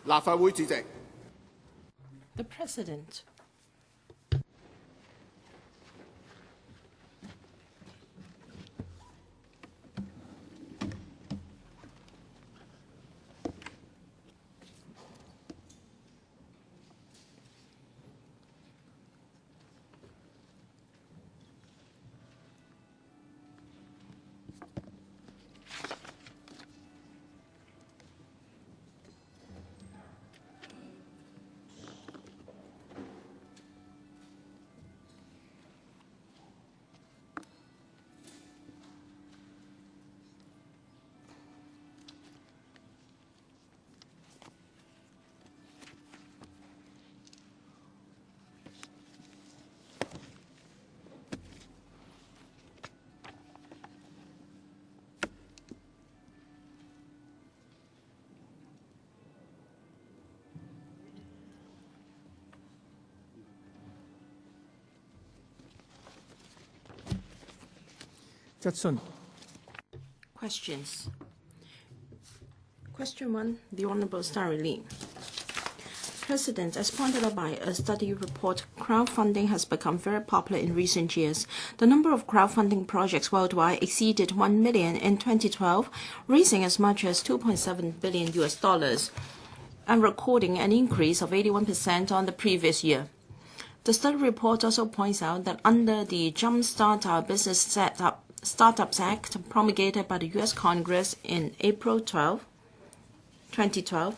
立法會主席。The President. Questions. Question 1, the Honorable Starry Lee. President, as pointed out by a study report, crowdfunding has become very popular in recent years. The number of crowdfunding projects worldwide exceeded 1 million in 2012, raising as much as $2.7 billion and recording an increase of 81% on the previous year. The study report also points out that under the Jumpstart Our Business Startups Act promulgated by the U.S. Congress in April 2012,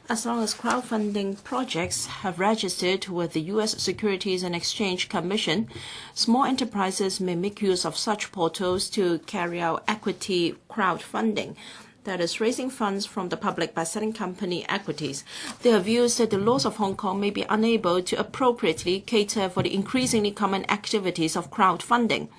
as long as crowdfunding projects have registered with the U.S. Securities and Exchange Commission, small enterprises may make use of such portals to carry out equity crowdfunding, that is, raising funds from the public by selling company equities. There are views that the laws of Hong Kong may be unable to appropriately cater for the increasingly common activities of crowdfunding.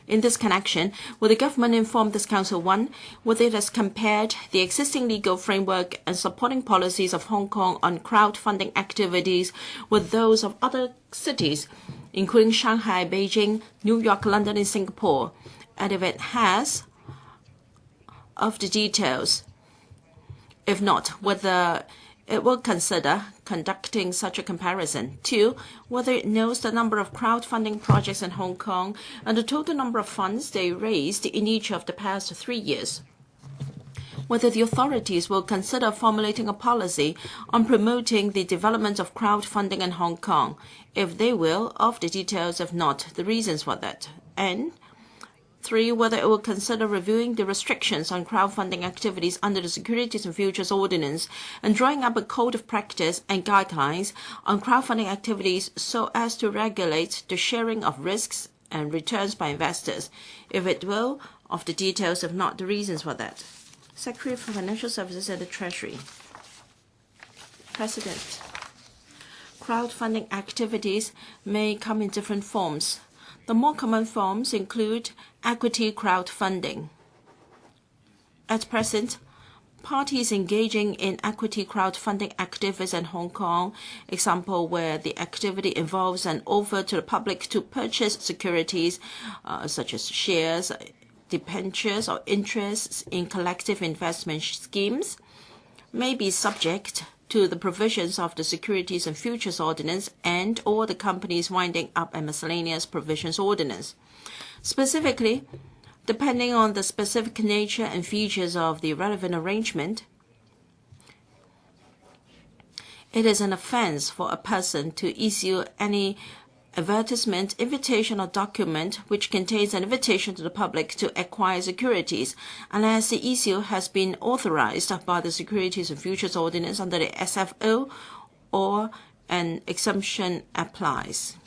In this connection, will the government inform this Council 1 whether it has compared the existing legal framework and supporting policies of Hong Kong on crowdfunding activities with those of other cities, including Shanghai, Beijing, New York, London, and Singapore? And if it has, of the details. If not, whether it will consider conducting such a comparison. 2, whether it knows the number of crowdfunding projects in Hong Kong and the total number of funds they raised in each of the past 3 years. Whether the authorities will consider formulating a policy on promoting the development of crowdfunding in Hong Kong. If they will, of the details. If not, the reasons for that. And 3, whether it will consider reviewing the restrictions on crowdfunding activities under the Securities and Futures Ordinance and drawing up a code of practice and guidelines on crowdfunding activities so as to regulate the sharing of risks and returns by investors. If it will, of the details. If not, the reasons for that. Secretary for Financial Services and the Treasury. President, crowdfunding activities may come in different forms. The more common forms include equity crowdfunding. At present, parties engaging in equity crowdfunding activities in Hong Kong, example where the activity involves an offer to the public to purchase securities such as shares, debentures, or interests in collective investment schemes, may be subject to the provisions of the Securities and Futures Ordinance and or the Companies Winding Up and Miscellaneous Provisions Ordinance. Specifically, depending on the specific nature and features of the relevant arrangement, it is an offense for a person to issue any advertisement, invitation, or document which contains an invitation to the public to acquire securities, unless the issue has been authorized by the Securities and Futures Ordinance under the SFO or an exemption applies.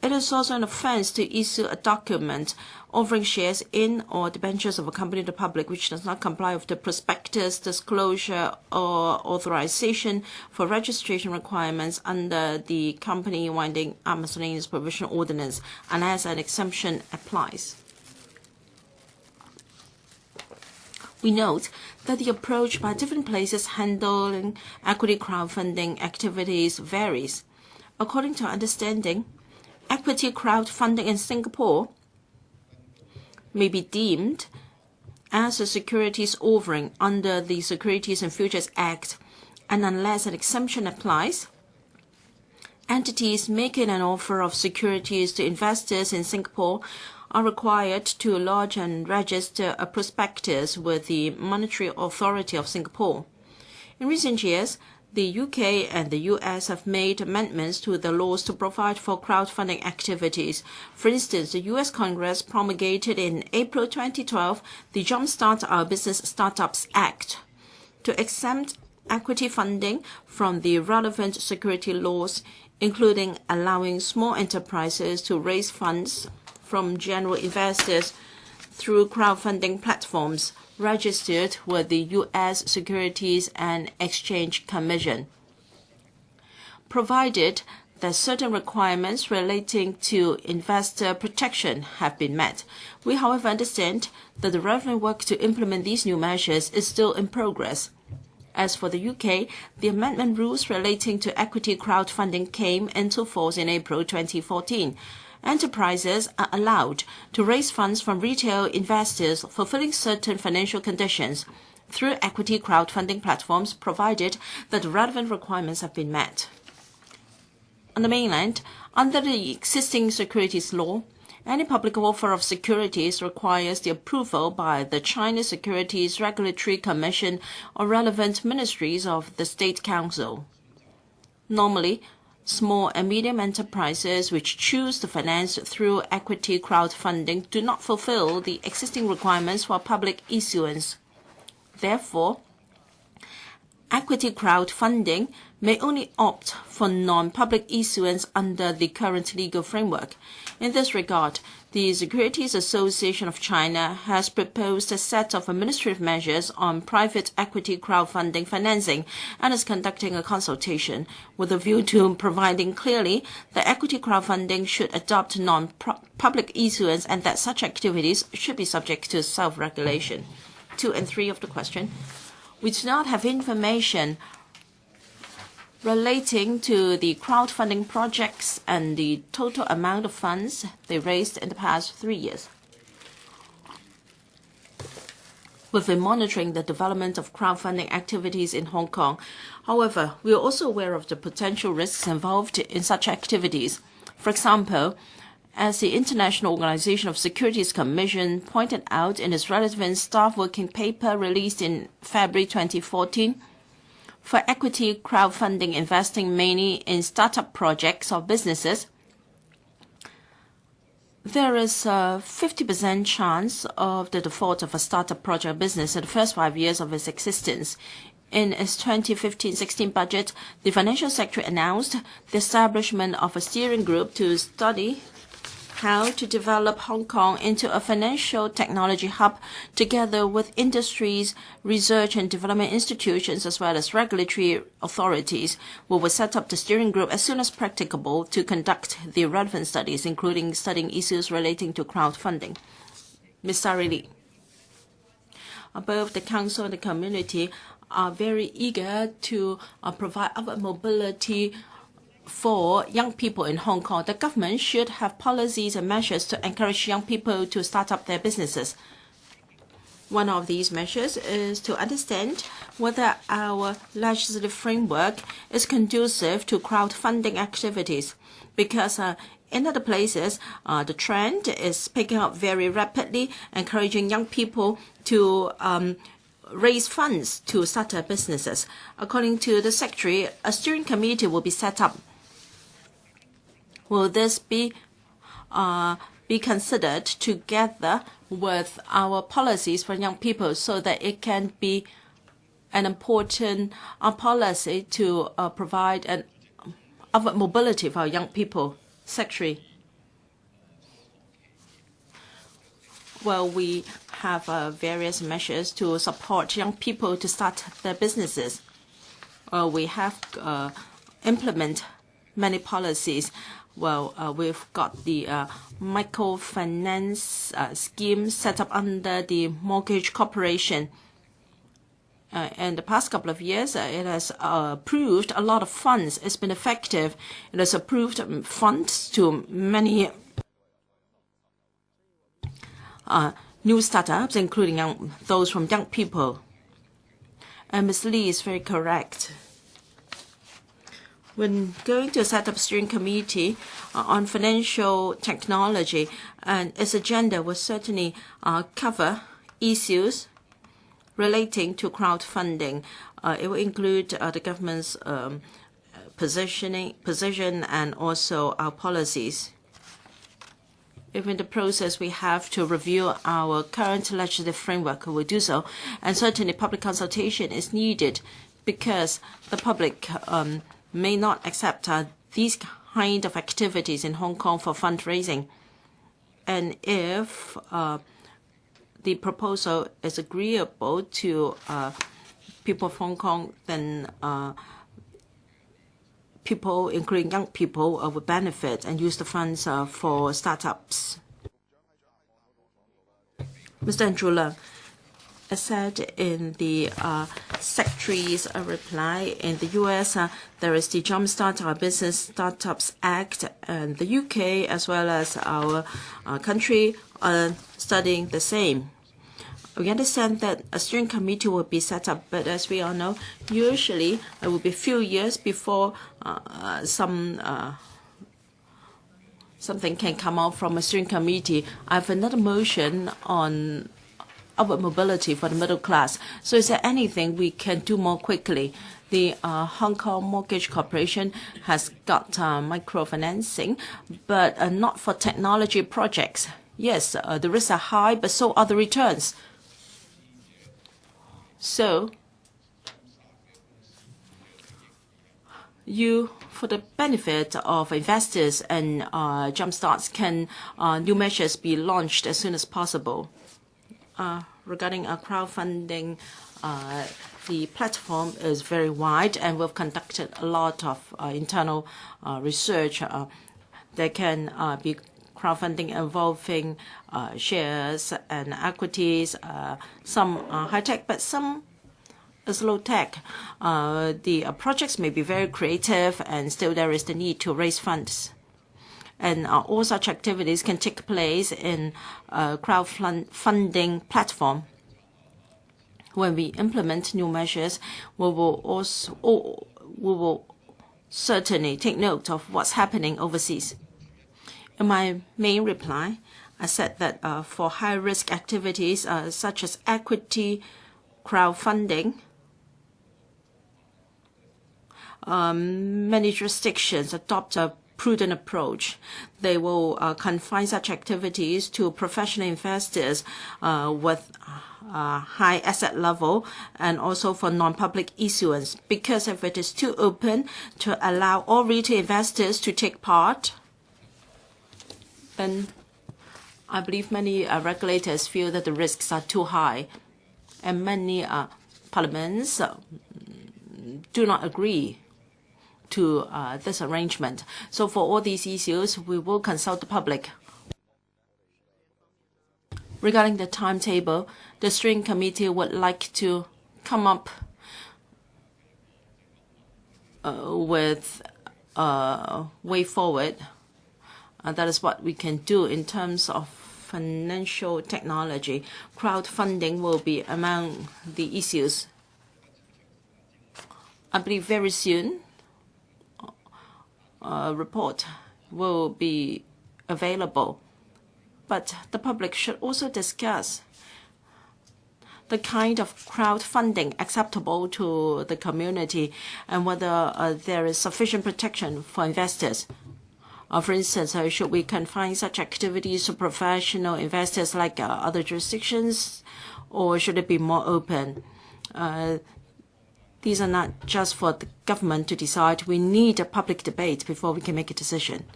It is also an offense to issue a document offering shares in or debentures of a company to the public which does not comply with the prospectus, disclosure, or authorization for registration requirements under the Company Winding Up Miscellaneous Provision Ordinance, unless an exemption applies. We note that the approach by different places handling equity crowdfunding activities varies. According to our understanding, equity crowdfunding in Singapore may be deemed as a securities offering under the Securities and Futures Act, and unless an exemption applies, entities making an offer of securities to investors in Singapore are required to lodge and register a prospectus with the Monetary Authority of Singapore. In recent years, the UK and the US have made amendments to the laws to provide for crowdfunding activities. For instance, the US Congress promulgated in April 2012 the Jumpstart Our Business Startups Act to exempt equity funding from the relevant security laws, including allowing small enterprises to raise funds from general investors through crowdfunding platforms registered with the U.S. Securities and Exchange Commission, provided that certain requirements relating to investor protection have been met. We, however, understand that the relevant work to implement these new measures is still in progress. As for the UK, the amendment rules relating to equity crowdfunding came into force in April 2014. Enterprises are allowed to raise funds from retail investors fulfilling certain financial conditions through equity crowdfunding platforms, provided that the relevant requirements have been met. On the mainland, under the existing securities law, any public offer of securities requires the approval by the China Securities Regulatory Commission or relevant ministries of the State Council. Normally, small and medium enterprises which choose to finance through equity crowdfunding do not fulfill the existing requirements for public issuance. Therefore, equity crowdfunding may only opt for non-public issuance under the current legal framework. In this regard, the Securities Association of China has proposed a set of administrative measures on private equity crowdfunding financing and is conducting a consultation with a view to providing clearly that equity crowdfunding should adopt non-public issuance and that such activities should be subject to self-regulation. 2 and 3 of the question. We do not have information relating to the crowdfunding projects and the total amount of funds they raised in the past 3 years. We've been monitoring the development of crowdfunding activities in Hong Kong. However, we are also aware of the potential risks involved in such activities. For example, as the International Organization of Securities Commission pointed out in its relevant staff working paper released in February 2014, for equity crowdfunding investing mainly in startup projects or businesses, there is a 50% chance of the default of a startup project business in the first 5 years of its existence. In its 2015-16 budget, the Financial Secretary announced the establishment of a steering group to study how to develop Hong Kong into a financial technology hub together with industries, research and development institutions, as well as regulatory authorities. We will set up the steering group as soon as practicable to conduct the relevant studies, including studying issues relating to crowdfunding. Ms. Starry Lee. Both the Council and the community are very eager to provide upward mobility for young people in Hong Kong. The government should have policies and measures to encourage young people to start up their businesses. One of these measures is to understand whether our legislative framework is conducive to crowdfunding activities, because in other places, the trend is picking up very rapidly, encouraging young people to raise funds to start their businesses. According to the Secretary, a steering committee will be set up. Will this be considered together with our policies for young people so that it can be an important policy to provide an upward mobility for our young people? Secretary. Well, we have various measures to support young people to start their businesses. We have implement many policies. Well, we've got the microfinance scheme set up under the Mortgage Corporation. In the past couple of years, it has approved a lot of funds. It's been effective. It has approved funds to many new startups, including those from young people. And Ms. Lee is very correct. When going to set up a steering committee on financial technology, and its agenda will certainly cover issues relating to crowdfunding. It will include the government's position and also our policies. If in the process we have to review our current legislative framework, we will do so. And certainly public consultation is needed because the public may not accept these kind of activities in Hong Kong for fundraising. And if the proposal is agreeable to people of Hong Kong, then people, including young people, will benefit and use the funds for startups. Mr. Andrew Leung, as said in the Secretary's reply, in the U.S., there is the Jumpstart Our Business Startups Act, and the UK, as well as our country, are studying the same. We understand that a steering committee will be set up, but as we all know, usually it will be a few years before something can come out from a steering committee. I have another motion on upward mobility for the middle class. So is there anything we can do more quickly? The Hong Kong Mortgage Corporation has got microfinancing, but not for technology projects. Yes, the risks are high, but so are the returns. So for the benefit of investors and jumpstarts, can new measures be launched as soon as possible? Regarding crowdfunding, the platform is very wide, and we've conducted a lot of internal research. There can be crowdfunding involving shares and equities, some high-tech, but some is low-tech. The projects may be very creative, and still there is the need to raise funds. And all such activities can take place in a crowdfunding platform. When we implement new measures, we will certainly take note of what's happening overseas. In my main reply, I said that for high-risk activities such as equity crowdfunding, many jurisdictions adopt a prudent approach. They will confine such activities to professional investors with high asset level, and also for non-public issuance. Because if it is too open to allow all retail investors to take part, then I believe many regulators feel that the risks are too high, and many parliaments do not agree to this arrangement. So for all these issues, we will consult the public. Regarding the timetable, the steering committee would like to come up with a way forward. That is what we can do in terms of financial technology. Crowdfunding will be among the issues. I believe very soon a report will be available. But the public should also discuss the kind of crowdfunding acceptable to the community and whether there is sufficient protection for investors. For instance, should we confine such activities to professional investors like other jurisdictions, or should it be more open? These are not just for the government to decide. We need a public debate before we can make a decision.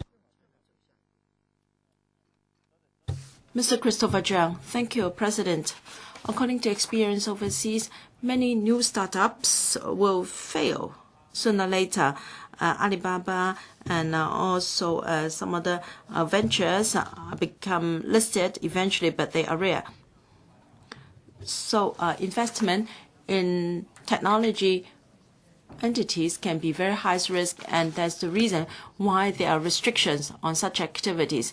Mr. Christopher Zhang, thank you, President. According to experience overseas, many new startups will fail sooner or later. Alibaba and also some other ventures become listed eventually, but they are rare. So investment in technology entities can be very high risk, and that's the reason why there are restrictions on such activities.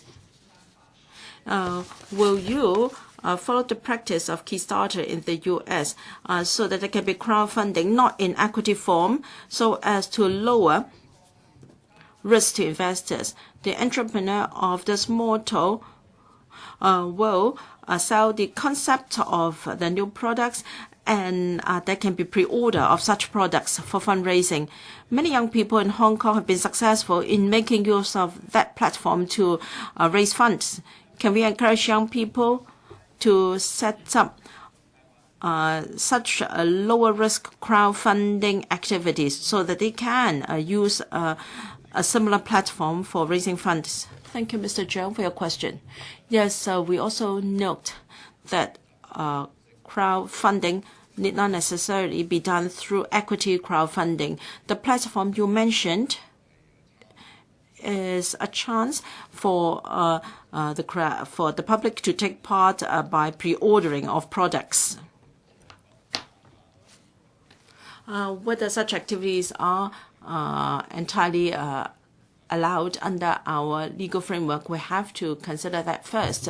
Will you follow the practice of Kickstarter in the U.S. So that there can be crowdfunding not in equity form, so as to lower risk to investors. The entrepreneur of this model will sell the concept of the new products, and there can be pre-order of such products for fundraising. Many young people in Hong Kong have been successful in making use of that platform to raise funds. Can we encourage young people to set up such lower risk crowdfunding activities so that they can use a similar platform for raising funds? Thank you, Mr. Zhang, for your question. Yes, we also note that crowdfunding need not necessarily be done through equity crowdfunding. The platform you mentioned is a chance for the public to take part by pre-ordering of products. Whether such activities are entirely allowed under our legal framework, we have to consider that first.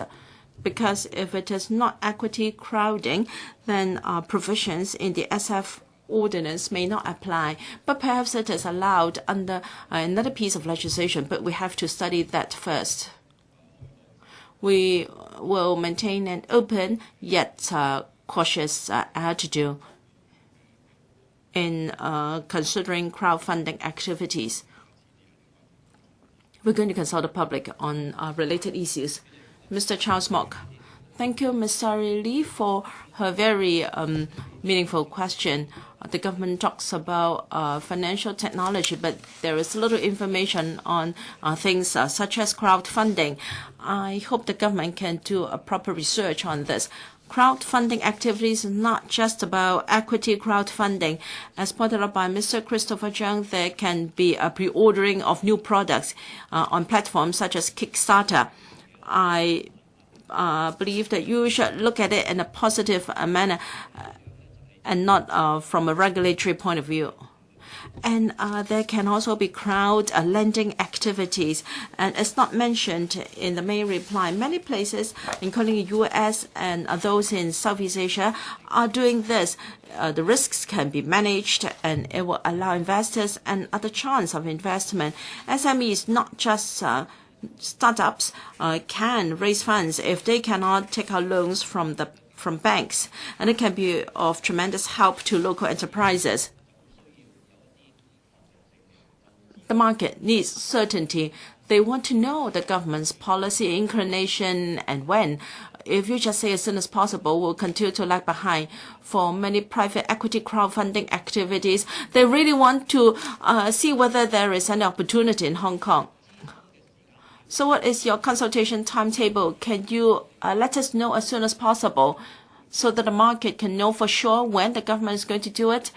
Because if it is not equity crowding, then provisions in the SF ordinance may not apply. But perhaps it is allowed under another piece of legislation, but we have to study that first. We will maintain an open yet cautious attitude in considering crowdfunding activities. We're going to consult the public on related issues. Mr. Charles Mok. Thank you, Ms. Starry Lee, for her very meaningful question. The government talks about financial technology, but there is little information on things such as crowdfunding. I hope the government can do a proper research on this. Crowdfunding activities is not just about equity crowdfunding. As pointed out by Mr. Christopher Zhang, there can be a pre-ordering of new products on platforms such as Kickstarter. I believe that you should look at it in a positive manner and not from a regulatory point of view. And there can also be crowd lending activities. And it's not mentioned in the main reply. Many places, including the U.S. and those in Southeast Asia, are doing this. The risks can be managed, and it will allow investors another chance of investment. SMEs, not just startups, can raise funds if they cannot take out loans from banks, and it can be of tremendous help to local enterprises. The market needs certainty. They want to know the government's policy inclination and when. If you just say as soon as possible, we'll continue to lag behind. For many private equity crowdfunding activities, they really want to see whether there is any opportunity in Hong Kong. So what is your consultation timetable? Can you let us know as soon as possible so that the market can know for sure when the government is going to do it?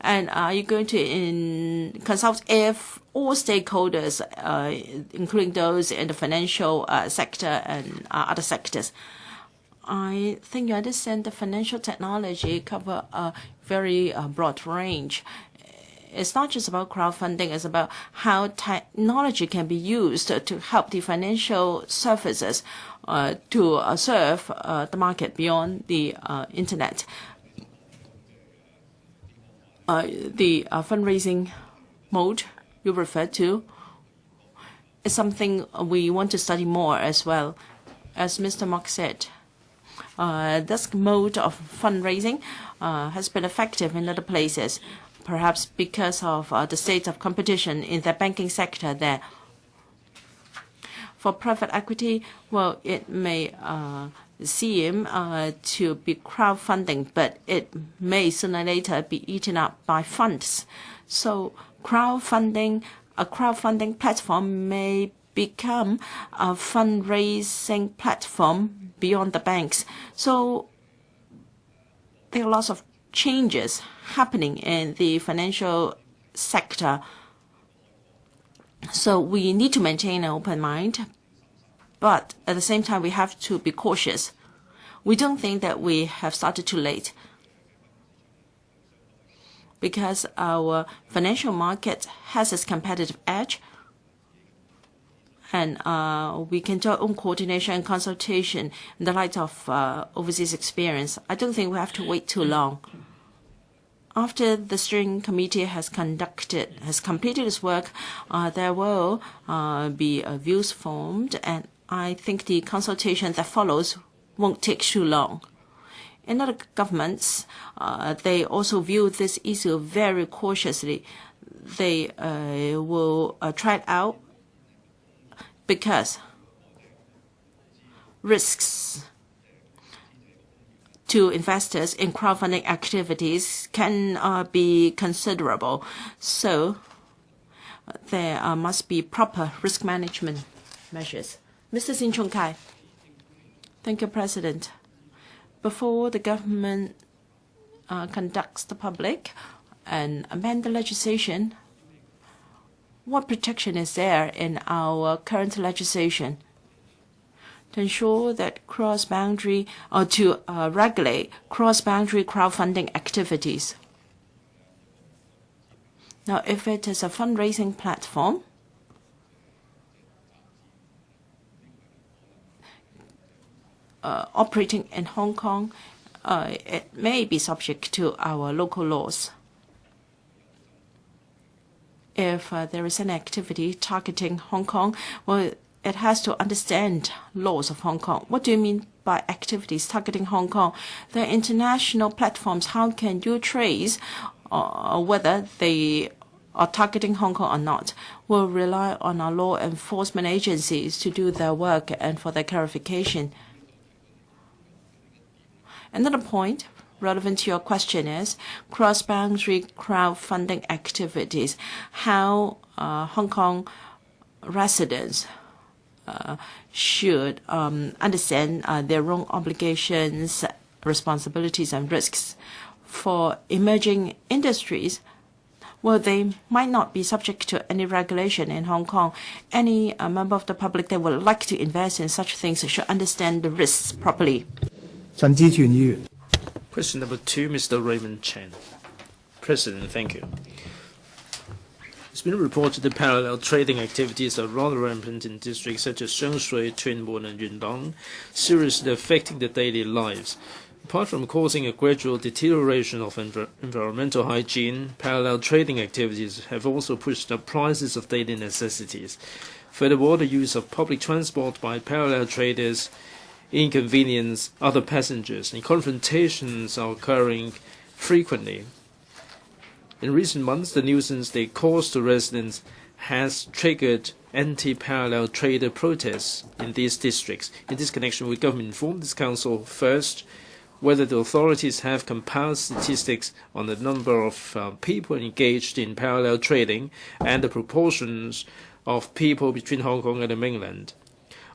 And are you going to consult if all stakeholders, including those in the financial sector and other sectors? I think you understand the financial technology cover a very broad range. It's not just about crowdfunding, it's about how technology can be used to help the financial services to serve the market beyond the internet. The fundraising mode you referred to is something we want to study more as well. As Mr. Mok said, this mode of fundraising has been effective in other places, perhaps because of the state of competition in the banking sector there. For private equity, well, it may seem to be crowdfunding, but it may sooner or later be eaten up by funds. So a crowdfunding platform may become a fundraising platform beyond the banks. So there are lots of changes happening in the financial sector. So we need to maintain an open mind, but at the same time we have to be cautious. We don't think that we have started too late, because our financial market has its competitive edge, And we can do our own coordination and consultation in the light of overseas experience. I don't think we have to wait too long. After the steering committee has completed its work, there will be views formed, and I think the consultation that follows won't take too long. In other governments, they also view this issue very cautiously. They will try it out because risks to investors in crowdfunding activities can be considerable. So there must be proper risk management measures. Mr. Sin Chung Kai. Thank you, President. Before the government conducts the public and amend the legislation, what protection is there in our current legislation to ensure that cross-boundary or to regulate cross-boundary crowdfunding activities? Now, if it is a fundraising platform, operating in Hong Kong, it may be subject to our local laws. If there is an activity targeting Hong Kong, well, it has to understand laws of Hong Kong. What do you mean by activities targeting Hong Kong? The international platforms, how can you trace whether they are targeting Hong Kong or not? We'll rely on our law enforcement agencies to do their work and for their clarification. Another point relevant to your question is cross-boundary crowdfunding activities. How Hong Kong residents should understand their own obligations, responsibilities, and risks. For emerging industries, well, they might not be subject to any regulation in Hong Kong. Any member of the public that would like to invest in such things should understand the risks properly. Question number 2, Mr. Raymond Chen. President, thank you. It's been reported that parallel trading activities are rather rampant in districts such as Shengshui, Tuen and Yundong, seriously affecting their daily lives. Apart from causing a gradual deterioration of environmental hygiene, parallel trading activities have also pushed up prices of daily necessities. Furthermore, the use of public transport by parallel traders inconvenience other passengers, and confrontations are occurring frequently. In recent months, the nuisance they cause to residents has triggered anti-parallel trader protests in these districts. In this connection, will government inform this council first whether the authorities have compiled statistics on the number of people engaged in parallel trading and the proportions of people between Hong Kong and the mainland?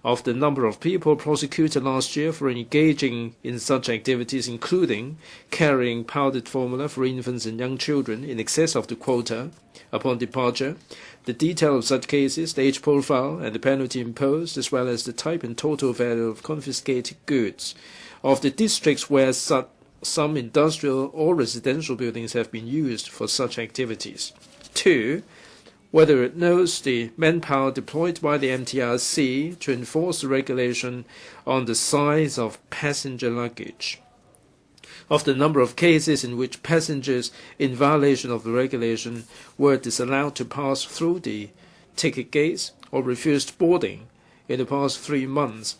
Of the number of people prosecuted last year for engaging in such activities, including carrying powdered formula for infants and young children in excess of the quota upon departure, the detail of such cases, the age profile, and the penalty imposed, as well as the type and total value of confiscated goods. Of the districts where some industrial or residential buildings have been used for such activities. 2. Whether it knows the manpower deployed by the MTRC to enforce the regulation on the size of passenger luggage. Of the number of cases in which passengers in violation of the regulation were disallowed to pass through the ticket gates or refused boarding in the past 3 months.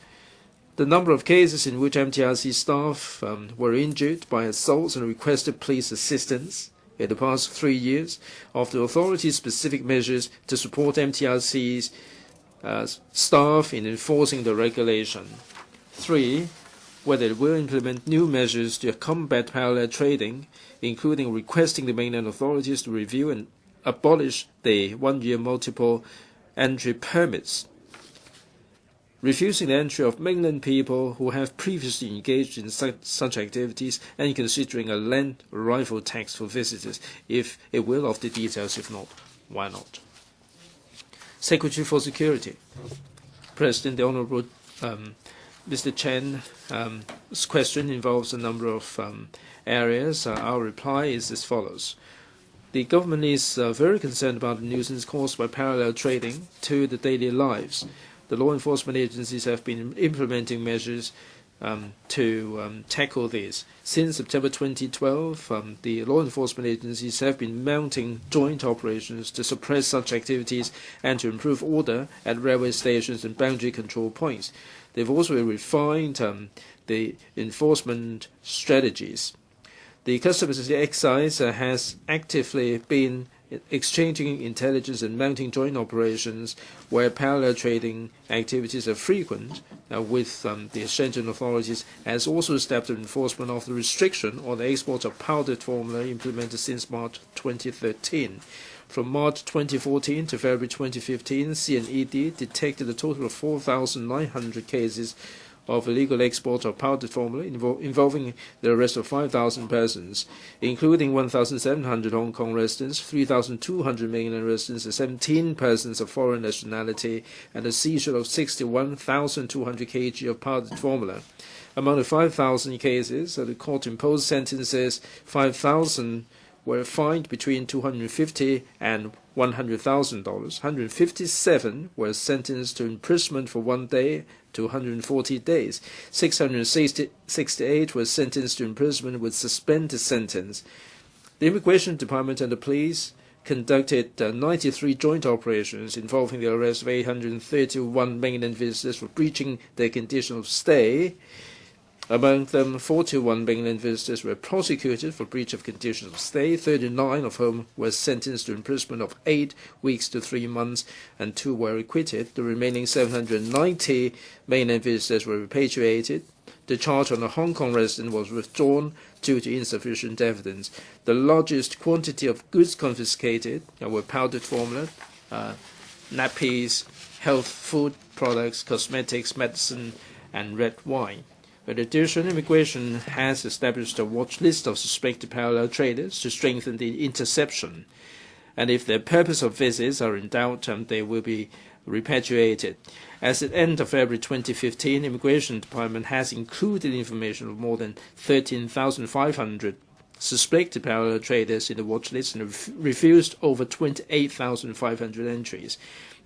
The number of cases in which MTRC staff were injured by assaults and requested police assistance in the past 3 years, of the authorities' specific measures to support MTRC's staff in enforcing the regulation. 3. Whether it will implement new measures to combat parallel trading, including requesting the mainland authorities to review and abolish the 1-year multiple entry permits, refusing the entry of mainland people who have previously engaged in such activities, and considering a land arrival tax for visitors, if it will, of the details. If not, why not? Secretary for Security. President, the Honourable Mr. Chen's question involves a number of areas. Our reply is as follows. The government is very concerned about the nuisance caused by parallel trading to the daily lives. The law enforcement agencies have been implementing measures to tackle this. Since September 2012, the law enforcement agencies have been mounting joint operations to suppress such activities and to improve order at railway stations and boundary control points. They've also refined the enforcement strategies. The Customs and Excise has actively been exchanging intelligence and mounting joint operations where parallel trading activities are frequent with the Shenzhen authorities, has also stepped up enforcement of the restriction on the export of powdered formula implemented since March 2013. From March 2014 to February 2015, CNED detected a total of 4,900 cases of illegal export of powdered formula involving the arrest of 5,000 persons, including 1,700 Hong Kong residents, 3,200 mainland residents, and 17 persons of foreign nationality, and a seizure of 61,200 kg of powdered formula. Among the 5,000 cases, the court imposed sentences. 5,000 were fined between $250 and $100,000. 157 were sentenced to imprisonment for 1 day to 140 days. 668 were sentenced to imprisonment with suspended sentence. The Immigration Department and the police conducted 93 joint operations involving the arrest of 831 mainland visitors for breaching their condition of stay. Among them, 41 mainland visitors were prosecuted for breach of conditions of stay, 39 of whom were sentenced to imprisonment of 8 weeks to 3 months, and 2 were acquitted. The remaining 790 mainland visitors were repatriated. The charge on a Hong Kong resident was withdrawn due to insufficient evidence. The largest quantity of goods confiscated were powdered formula, nappies, health food products, cosmetics, medicine, and red wine. In addition, immigration has established a watch list of suspected parallel traders to strengthen the interception. And if their purpose of visits are in doubt, they will be repatriated. As at end of February 2015, Immigration Department has included information of more than 13,500 suspected parallel traders in the watch list and refused over 28,500 entries.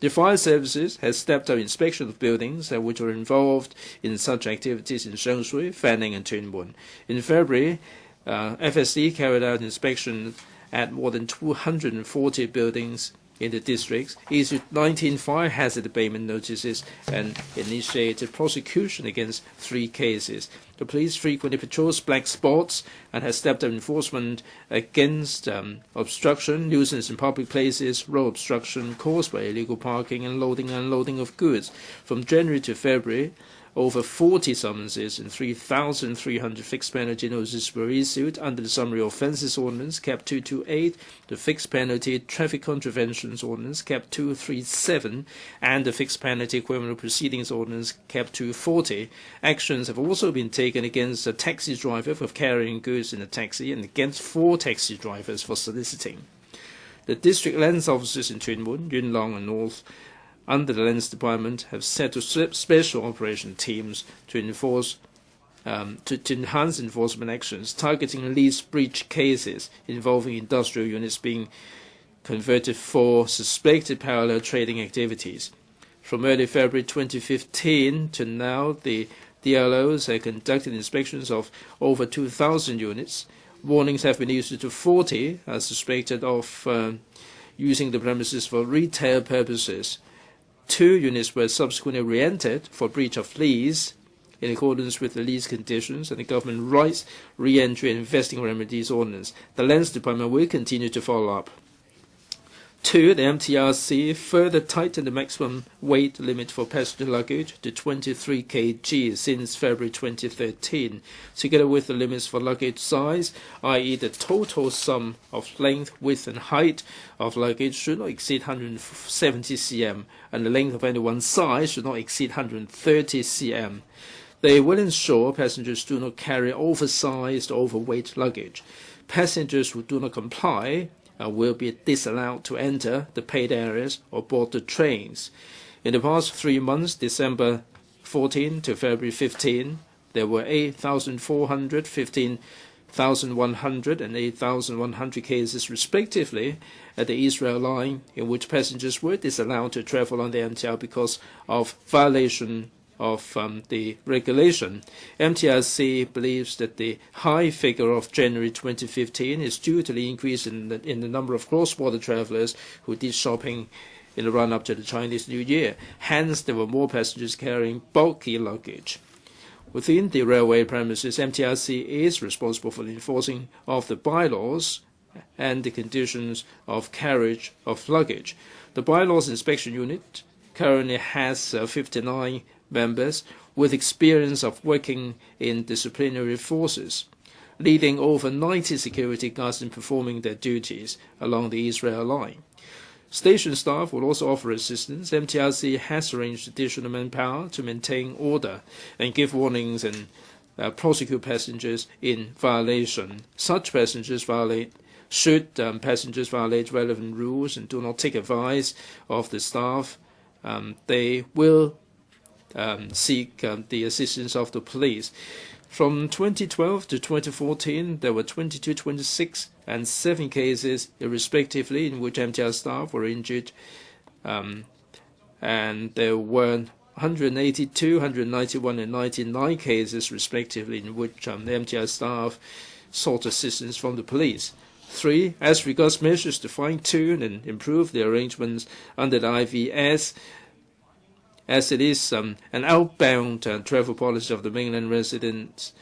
The fire services has stepped up inspection of buildings which are involved in such activities in Shengshui, Fanning, and Tuen. In February, FSD carried out inspection at more than 240 buildings in the districts, issued 19 fire hazard abatement notices, and initiated prosecution against 3 cases. The police frequently patrols black spots and has stepped up enforcement against obstruction, nuisance in public places, road obstruction caused by illegal parking, and loading and unloading of goods. From January to February, over 40 summonses and 3,300 fixed penalty notices were issued under the Summary Offences Ordinance, Cap 228, the Fixed Penalty Traffic Contraventions Ordinance, Cap 237, and the Fixed Penalty Criminal Proceedings Ordinance, Cap 240. Actions have also been taken against a taxi driver for carrying goods in a taxi and against 4 taxi drivers for soliciting. The district lands officers in Tuen Mun, Yuen Long, and North under the Lands Department have set up special operation teams to enforce to enhance enforcement actions targeting lease breach cases involving industrial units being converted for suspected parallel trading activities. From early February 2015 to now, the DLOs have conducted inspections of over 2,000 units. Warnings have been issued to 40 as suspected of using the premises for retail purposes. 2 units were subsequently re-entered for breach of lease in accordance with the lease conditions and the Government Rights Re-entry and Investing Remedies Ordinance. The Lands Department will continue to follow up. 2. The MTRC further tightened the maximum weight limit for passenger luggage to 23 kg since February 2013, together with the limits for luggage size, i.e. the total sum of length, width and height of luggage should not exceed 170 cm, and the length of any one size should not exceed 130 cm. They will ensure passengers do not carry oversized, overweight luggage. Passengers who do not comply will be disallowed to enter the paid areas or board the trains. In the past 3 months, December 14 to February 15, there were 8,415 8,100 and 8,100 cases respectively at the Israel line, in which passengers were disallowed to travel on the MTR because of violation of the regulation. MTRC believes that the high figure of January 2015 is due to the increase in the number of cross-border travelers who did shopping in the run-up to the Chinese New Year. Hence, there were more passengers carrying bulky luggage. Within the railway premises, MTRC is responsible for the enforcing of the bylaws and the conditions of carriage of luggage. The bylaws inspection unit currently has 59 members with experience of working in disciplinary forces, leading over 90 security guards in performing their duties along the Israel line. Station staff will also offer assistance. MTRC has arranged additional manpower to maintain order and give warnings and prosecute passengers in violation. Should passengers violate relevant rules and do not take advice of the staff, they will seek the assistance of the police. From 2012 to 2014, there were 22, 26, and 7 cases, respectively, in which MTR staff were injured, and there were 182, 191, and 99 cases, respectively, in which the MTR staff sought assistance from the police. 3. As regards measures to fine-tune and improve the arrangements under the IVS, as it is an outbound travel policy of the mainland residents,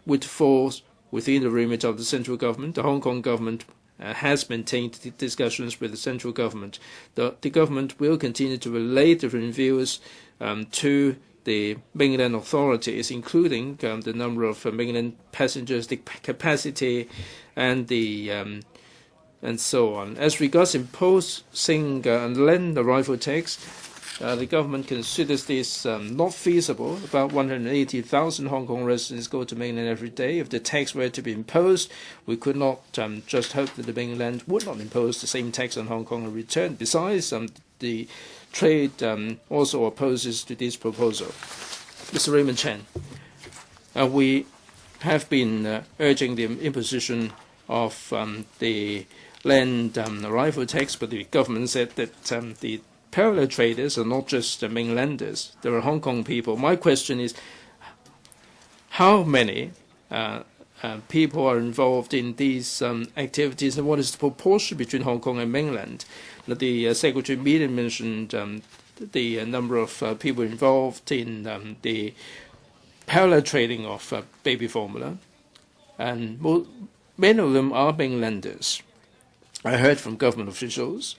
which falls within the remit of the central government, the Hong Kong government has maintained discussions with the central government. The government will continue to relay different views to the mainland authorities, including the number of mainland passengers, the capacity, and and so on. As regards imposing land arrival tax, the government considers this not feasible. About 180,000 Hong Kong residents go to mainland every day. If the tax were to be imposed, we could not just hope that the mainland would not impose the same tax on Hong Kong in return. Besides, the trade also opposes to this proposal. Mr. Raymond Chen, we have been urging the imposition of the land arrival tax, but the government said that the parallel traders are not just the mainlanders. There are Hong Kong people. My question is, how many people are involved in these activities, and what is the proportion between Hong Kong and mainland? The Secretary Meeting mentioned the number of people involved in the parallel trading of baby formula, and many of them are mainlanders. I heard from government officials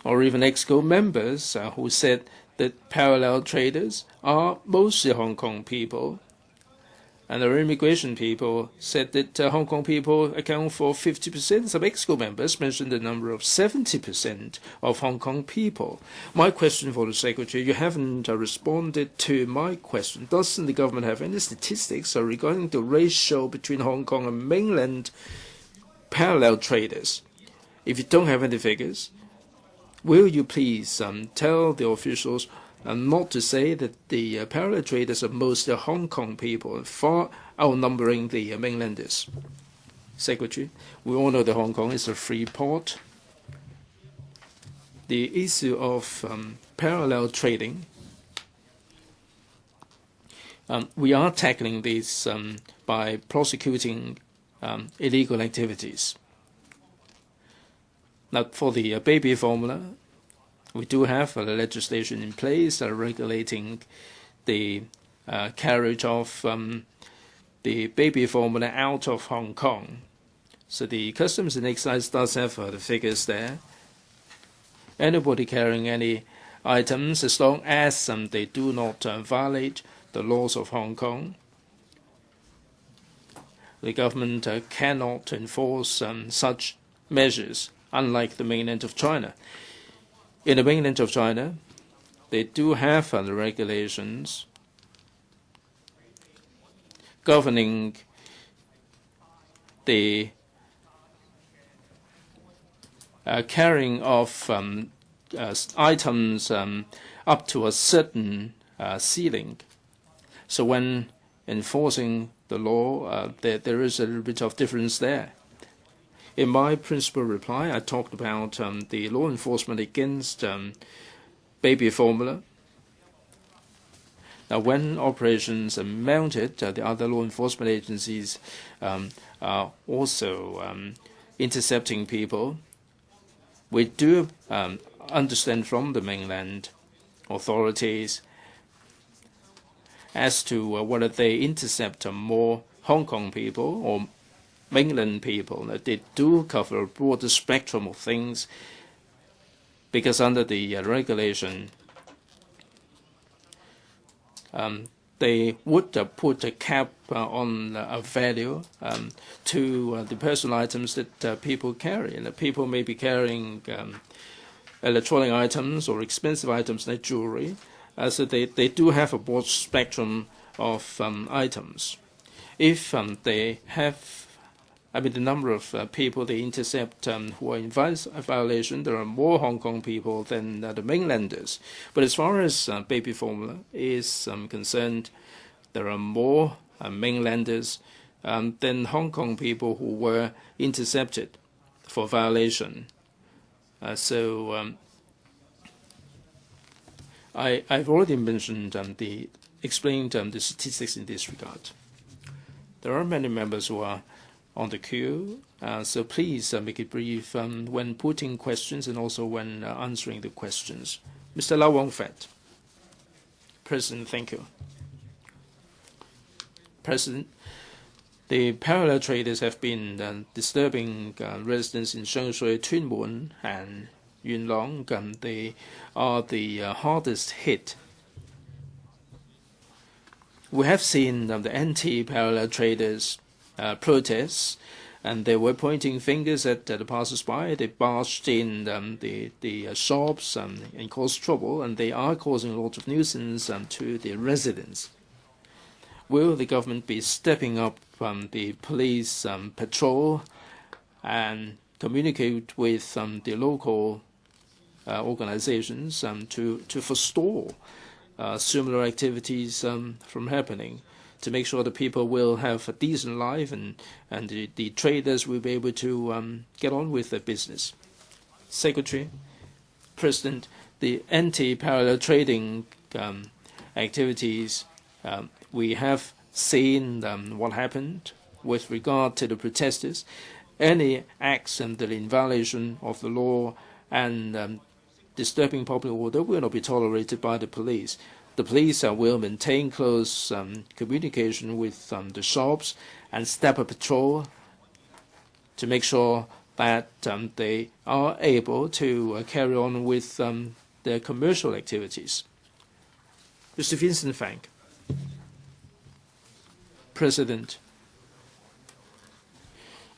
or even EXCO members who said that parallel traders are mostly Hong Kong people. And our immigration people said that Hong Kong people account for 50%. Some EXCO members mentioned the number of 70% of Hong Kong people. My question for the Secretary, you haven't responded to my question. Doesn't the government have any statistics regarding the ratio between Hong Kong and mainland parallel traders? If you don't have any figures, will you please tell the officials not to say that the parallel traders are mostly Hong Kong people, far outnumbering the mainlanders? Secretary, we all know that Hong Kong is a free port. The issue of parallel trading, we are tackling this by prosecuting illegal activities. Now, for the baby formula, we do have legislation in place regulating the carriage of the baby formula out of Hong Kong. So the Customs and Excise does have the figures there. Anybody carrying any items, as long as they do not violate the laws of Hong Kong, the government cannot enforce such measures, unlike the mainland of China. In the mainland of China, they do have the regulations governing the carrying of items up to a certain ceiling. So when enforcing the law, there is a little bit of difference there. In my principal reply, I talked about the law enforcement against baby formula. Now, when operations are mounted, the other law enforcement agencies are also intercepting people. We do understand from the mainland authorities as to whether they intercept more Hong Kong people or mainland people. They do cover a broader spectrum of things because under the regulation, they would put a cap on a value to the personal items that people carry. And people may be carrying electronic items or expensive items like jewelry. So they do have a broad spectrum of items. If they have, the number of people they intercept who are in violation, there are more Hong Kong people than the mainlanders. But as far as baby formula is concerned, there are more mainlanders than Hong Kong people who were intercepted for violation. I've already mentioned explained the statistics in this regard. There are many members who are on the queue, so please make it brief when putting questions and also when answering the questions. Mr. Lau Wong-fat. President, thank you. President, the parallel traders have been disturbing residents in Shengshui, Tunmun, and Yunlong. They are the hardest hit. We have seen the anti-parallel traders protests, and they were pointing fingers at the passers-by. They barged in the shops and caused trouble, and they are causing a lot of nuisance to the residents. Will the government be stepping up the police patrol and communicate with the local organizations to forestall similar activities from happening, to make sure that people will have a decent life and the traders will be able to get on with their business? Secretary, President, the anti-parallel trading activities, we have seen what happened with regard to the protesters. Any acts that are in violation of the law and disturbing public order will not be tolerated by the police. The police will maintain close communication with the shops and step a patrol to make sure that they are able to carry on with their commercial activities. Mr. Vincent Fang. President,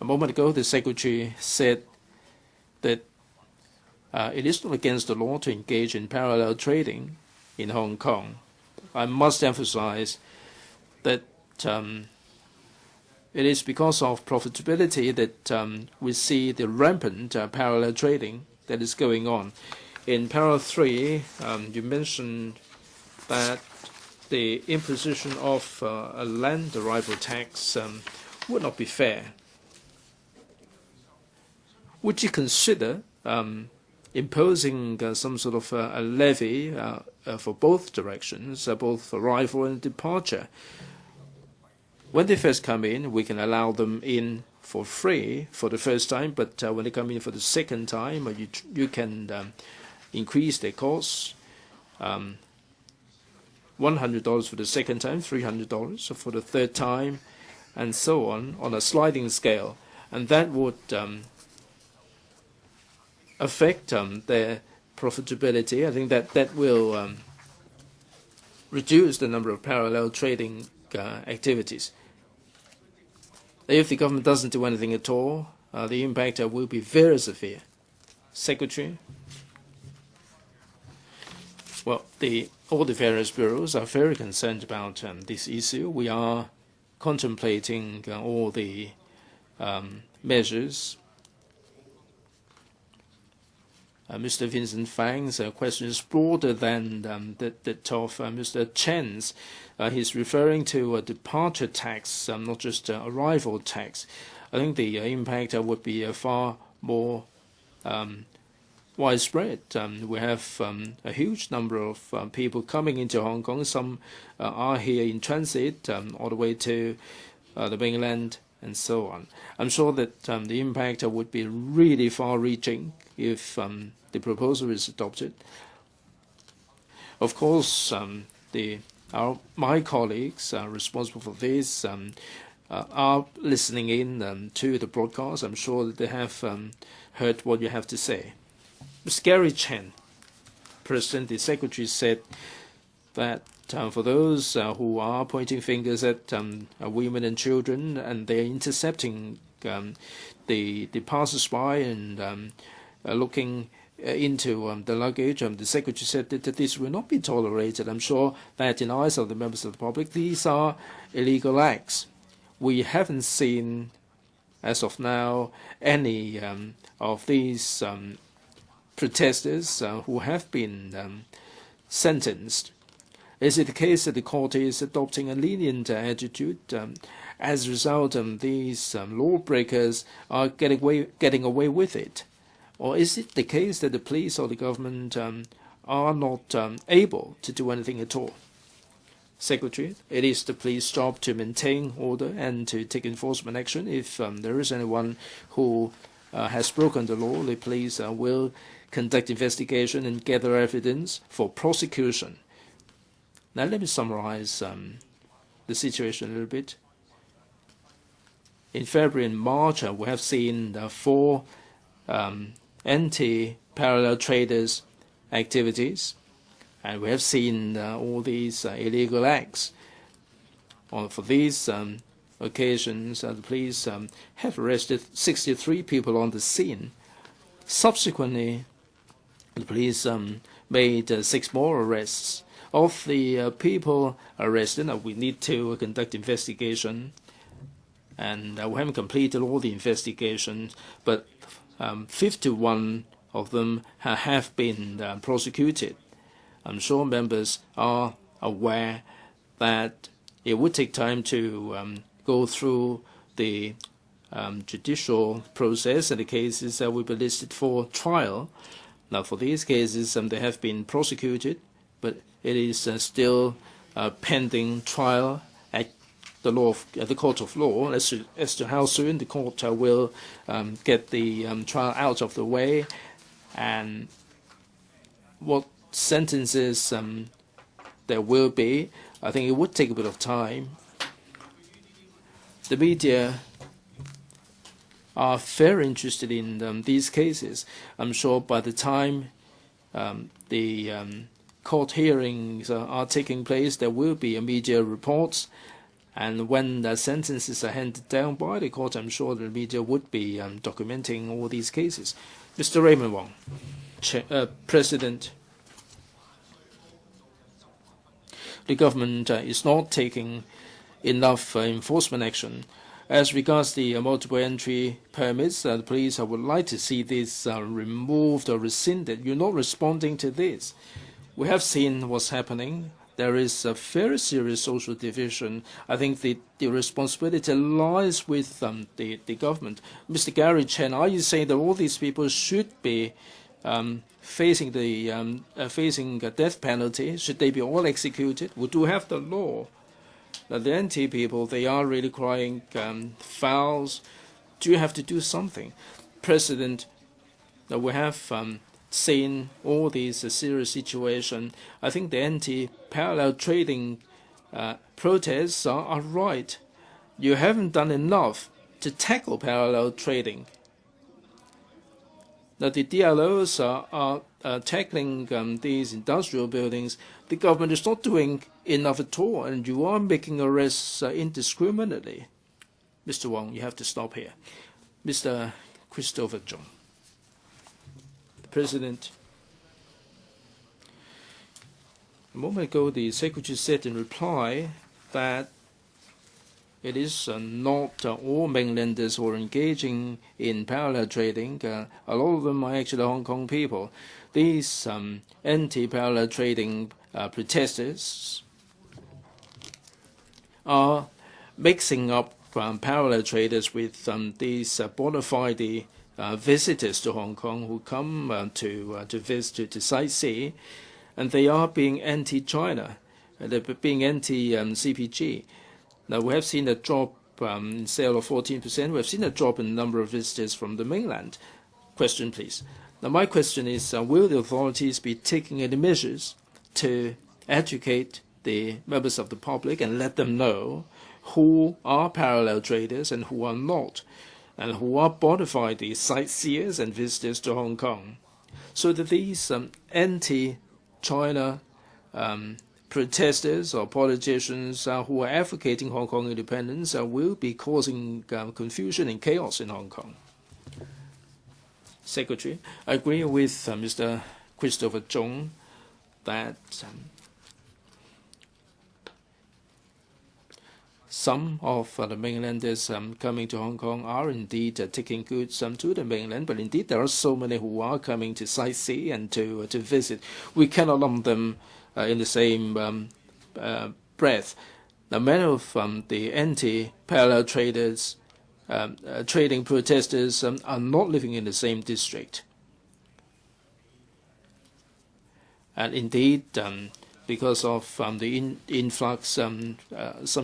a moment ago the Secretary said that it is not against the law to engage in parallel trading in Hong Kong. I must emphasize that it is because of profitability that we see the rampant parallel trading that is going on. In paragraph 3, you mentioned that the imposition of a land arrival tax would not be fair. Would you consider imposing some sort of a levy for both directions, both arrival and departure? When they first come in, we can allow them in for free for the first time, but when they come in for the second time, you can increase their costs. $100 for the second time, $300 for the third time, and so on a sliding scale. And that would affect their profitability. I think that will reduce the number of parallel trading activities. If the government doesn't do anything at all, the impact will be very severe. Secretary? Well, all the various bureaus are very concerned about this issue. We are contemplating all the measures. Mr. Vincent Fang's question is broader than that of Mr. Chen's. He's referring to a departure tax, not just arrival tax. I think the impact would be far more widespread. We have a huge number of people coming into Hong Kong. Some are here in transit all the way to the mainland and so on. I'm sure that the impact would be really far-reaching if the proposal is adopted. Of course, my colleagues responsible for this are listening in to the broadcast. I'm sure that they have heard what you have to say. Mr. Gary Chen, President, the Secretary, said that for those who are pointing fingers at women and children, and they're intercepting the passers-by and looking into the luggage, the Secretary said that this will not be tolerated. I'm sure that in the eyes of the members of the public, these are illegal acts. We haven't seen, as of now, any of these protesters who have been sentenced. Is it the case that the court is adopting a lenient attitude? As a result, these lawbreakers are getting away with it? Or is it the case that the police or the government are not able to do anything at all? Secretary, it is the police job to maintain order and to take enforcement action. If there is anyone who has broken the law, the police will conduct investigation and gather evidence for prosecution. Now let me summarize the situation a little bit. In February and March, we have seen 4 anti-parallel traders activities, and we have seen all these illegal acts. For these occasions, the police have arrested 63 people on the scene. Subsequently, the police made 6 more arrests. Of the people arrested, we need to conduct investigation, and we haven't completed all the investigations, but 51 of them have been prosecuted. I'm sure members are aware that it would take time to go through the judicial process, and the cases will be listed for trial. Now, for these cases, they have been prosecuted, but it is still pending trial at the court of law as to how soon the court will get the trial out of the way and what sentences there will be. I think it would take a bit of time. The media are very interested in these cases. I'm sure by the time the court hearings are taking place, there will be media reports, and when the sentences are handed down by the court, I'm sure the media would be documenting all these cases. Mr. Raymond Wong, President, the government is not taking enough enforcement action. As regards the multiple entry permits, the police would like to see this removed or rescinded. You're not responding to this. We have seen what's happening. There is a very serious social division. I think the responsibility lies with the government. Mr. Gary Chen, are you saying that all these people should be facing a death penalty? Should they be all executed? We do have the law. Now, the NT people, they are really crying fouls. Do you have to do something? President, we have seen all these serious situations. I think the anti-parallel trading protests are right. You haven't done enough to tackle parallel trading. Now, the DLOs are tackling these industrial buildings. The government is not doing enough at all, and you are making arrests indiscriminately. Mr. Wong, you have to stop here. Mr. Christopher Chung. President, a moment ago, the Secretary said in reply that it is not all mainlanders who are engaging in parallel trading. A lot of them are actually Hong Kong people. These anti-parallel trading protesters are mixing up parallel traders with these bona fide visitors to Hong Kong who come to visit, to sightsee, and they are being anti-China. They're being anti-CPG. Now, we have seen a drop in sale of 14%. We have seen a drop in the number of visitors from the mainland. Question, please. Now, my question is, will the authorities be taking any measures to educate the members of the public and let them know who are parallel traders and who are not, and who are bona fide sightseers and visitors to Hong Kong, so that these anti-China protesters or politicians who are advocating Hong Kong independence will be causing confusion and chaos in Hong Kong? Secretary, I agree with Mr. Christopher Chung that some of the mainlanders coming to Hong Kong are indeed taking goods to the mainland, but indeed there are so many who are coming to sightsee and to visit. We cannot lump them in the same breath. Now, many of the anti-parallel traders, trading protesters are not living in the same district. And indeed, because of the influx, some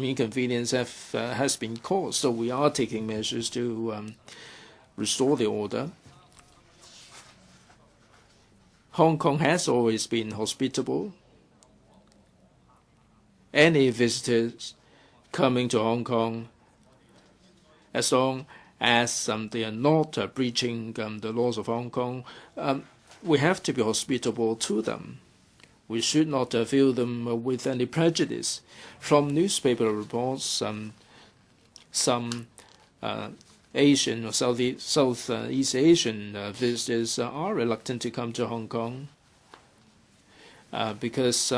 inconvenience has been caused. So we are taking measures to restore the order. Hong Kong has always been hospitable. Any visitors coming to Hong Kong, as long as they are not breaching the laws of Hong Kong, we have to be hospitable to them. We should not view them with any prejudice. From newspaper reports, some Asian or Southeast Asian visitors are reluctant to come to Hong Kong because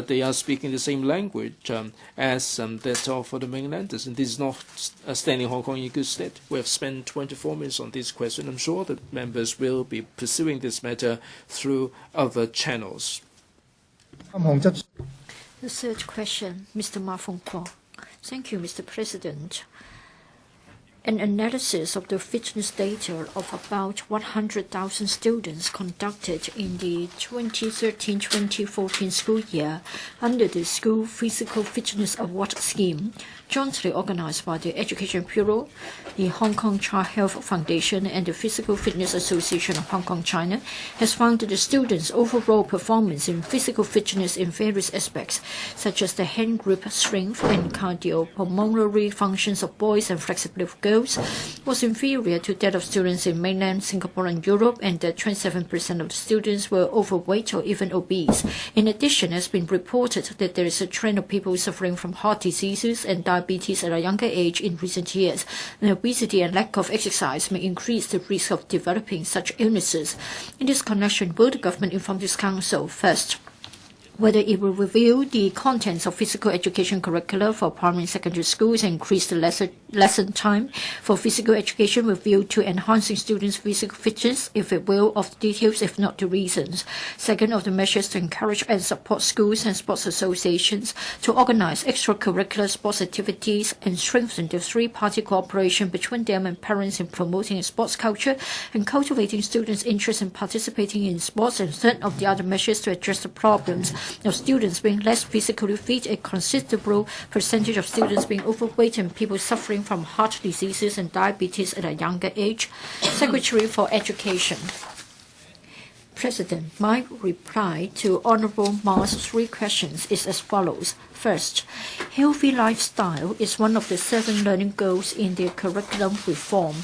they are speaking the same language as that of the mainlanders, and this is not standing Hong Kong in good stead. We have spent 24 minutes on this question. I'm sure that members will be pursuing this matter through other channels. The third question, Mr. Ma Fung-kwok. Thank you, Mr. President. An analysis of the fitness data of about 100,000 students conducted in the 2013-2014 school year under the School Physical Fitness Award Scheme, jointly organized by the Education Bureau, the Hong Kong Child Health Foundation, and the Physical Fitness Association of Hong Kong, China, has found that the students' overall performance in physical fitness in various aspects, such as the hand grip strength and cardiopulmonary functions of boys and flexibility of girls, was inferior to that of students in mainland Singapore and Europe, and that 27% of the students were overweight or even obese. In addition, it has been reported that there is a trend of people suffering from heart diseases and diabetes at a younger age in recent years, and obesity and lack of exercise may increase the risk of developing such illnesses. In this connection, will the government inform this council, first, whether it will review the contents of physical education curricula for primary and secondary schools and increase the lesson time for physical education with view to enhancing students' physical fitness, if it will, of the details, if not the reasons. Second, of the measures to encourage and support schools and sports associations to organize extracurricular sports activities and strengthen the three-party cooperation between them and parents in promoting a sports culture and cultivating students' interest in participating in sports. And third, of the other measures to address the problems of students being less physically fit, a considerable percentage of students being overweight, and people suffering from heart diseases and diabetes at a younger age. Secretary for Education. President, my reply to Honourable Ma's three questions is as follows. First, healthy lifestyle is one of the 7 learning goals in the curriculum reform.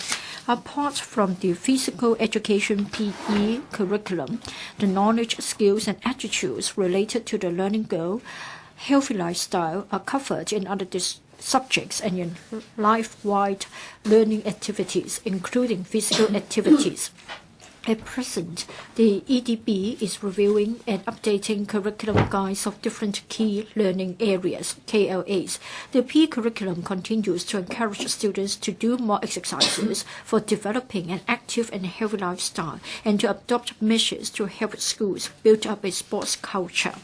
Apart from the physical education PE curriculum, the knowledge, skills, and attitudes related to the learning goal, healthy lifestyle, are covered in other subjects and in life-wide learning activities, including physical activities. At present, the EDB is reviewing and updating curriculum guides of different key learning areas, KLAs. The P curriculum continues to encourage students to do more exercises for developing an active and healthy lifestyle and to adopt measures to help schools build up a sports culture.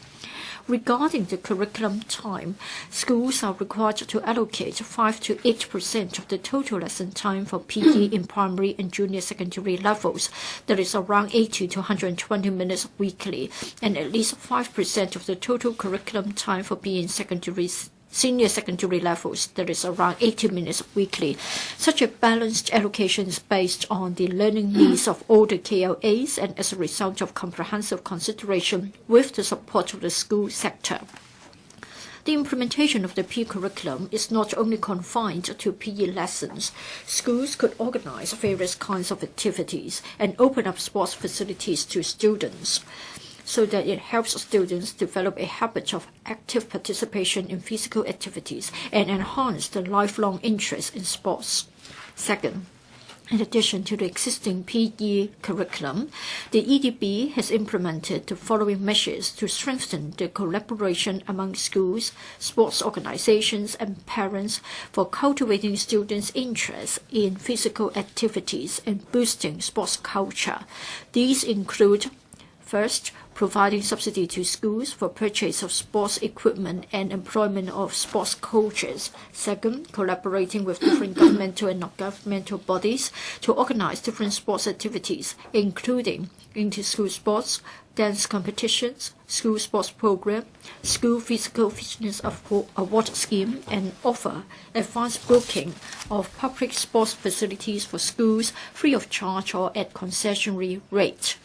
Regarding the curriculum time, schools are required to allocate 5 to 8% of the total lesson time for PE in primary and junior secondary levels. That is around 80 to 120 minutes weekly, and at least 5% of the total curriculum time for PE in senior secondary levels, that is around 80 minutes weekly. Such a balanced allocation is based on the learning needs of all the KLAs and as a result of comprehensive consideration with the support of the school sector. The implementation of the P curriculum is not only confined to PE lessons. Schools could organize various kinds of activities and open up sports facilities to students, so that it helps students develop a habit of active participation in physical activities and enhance the lifelong interest in sports. Second, in addition to the existing PE curriculum, the EDB has implemented the following measures to strengthen the collaboration among schools, sports organizations, and parents for cultivating students' interest in physical activities and boosting sports culture. These include, first, providing subsidy to schools for purchase of sports equipment and employment of sports coaches. Second, collaborating with different governmental and non-governmental bodies to organize different sports activities, including inter-school sports, dance competitions, school sports program, school physical fitness award scheme, and offer advanced booking of public sports facilities for schools free of charge or at concessionary rate.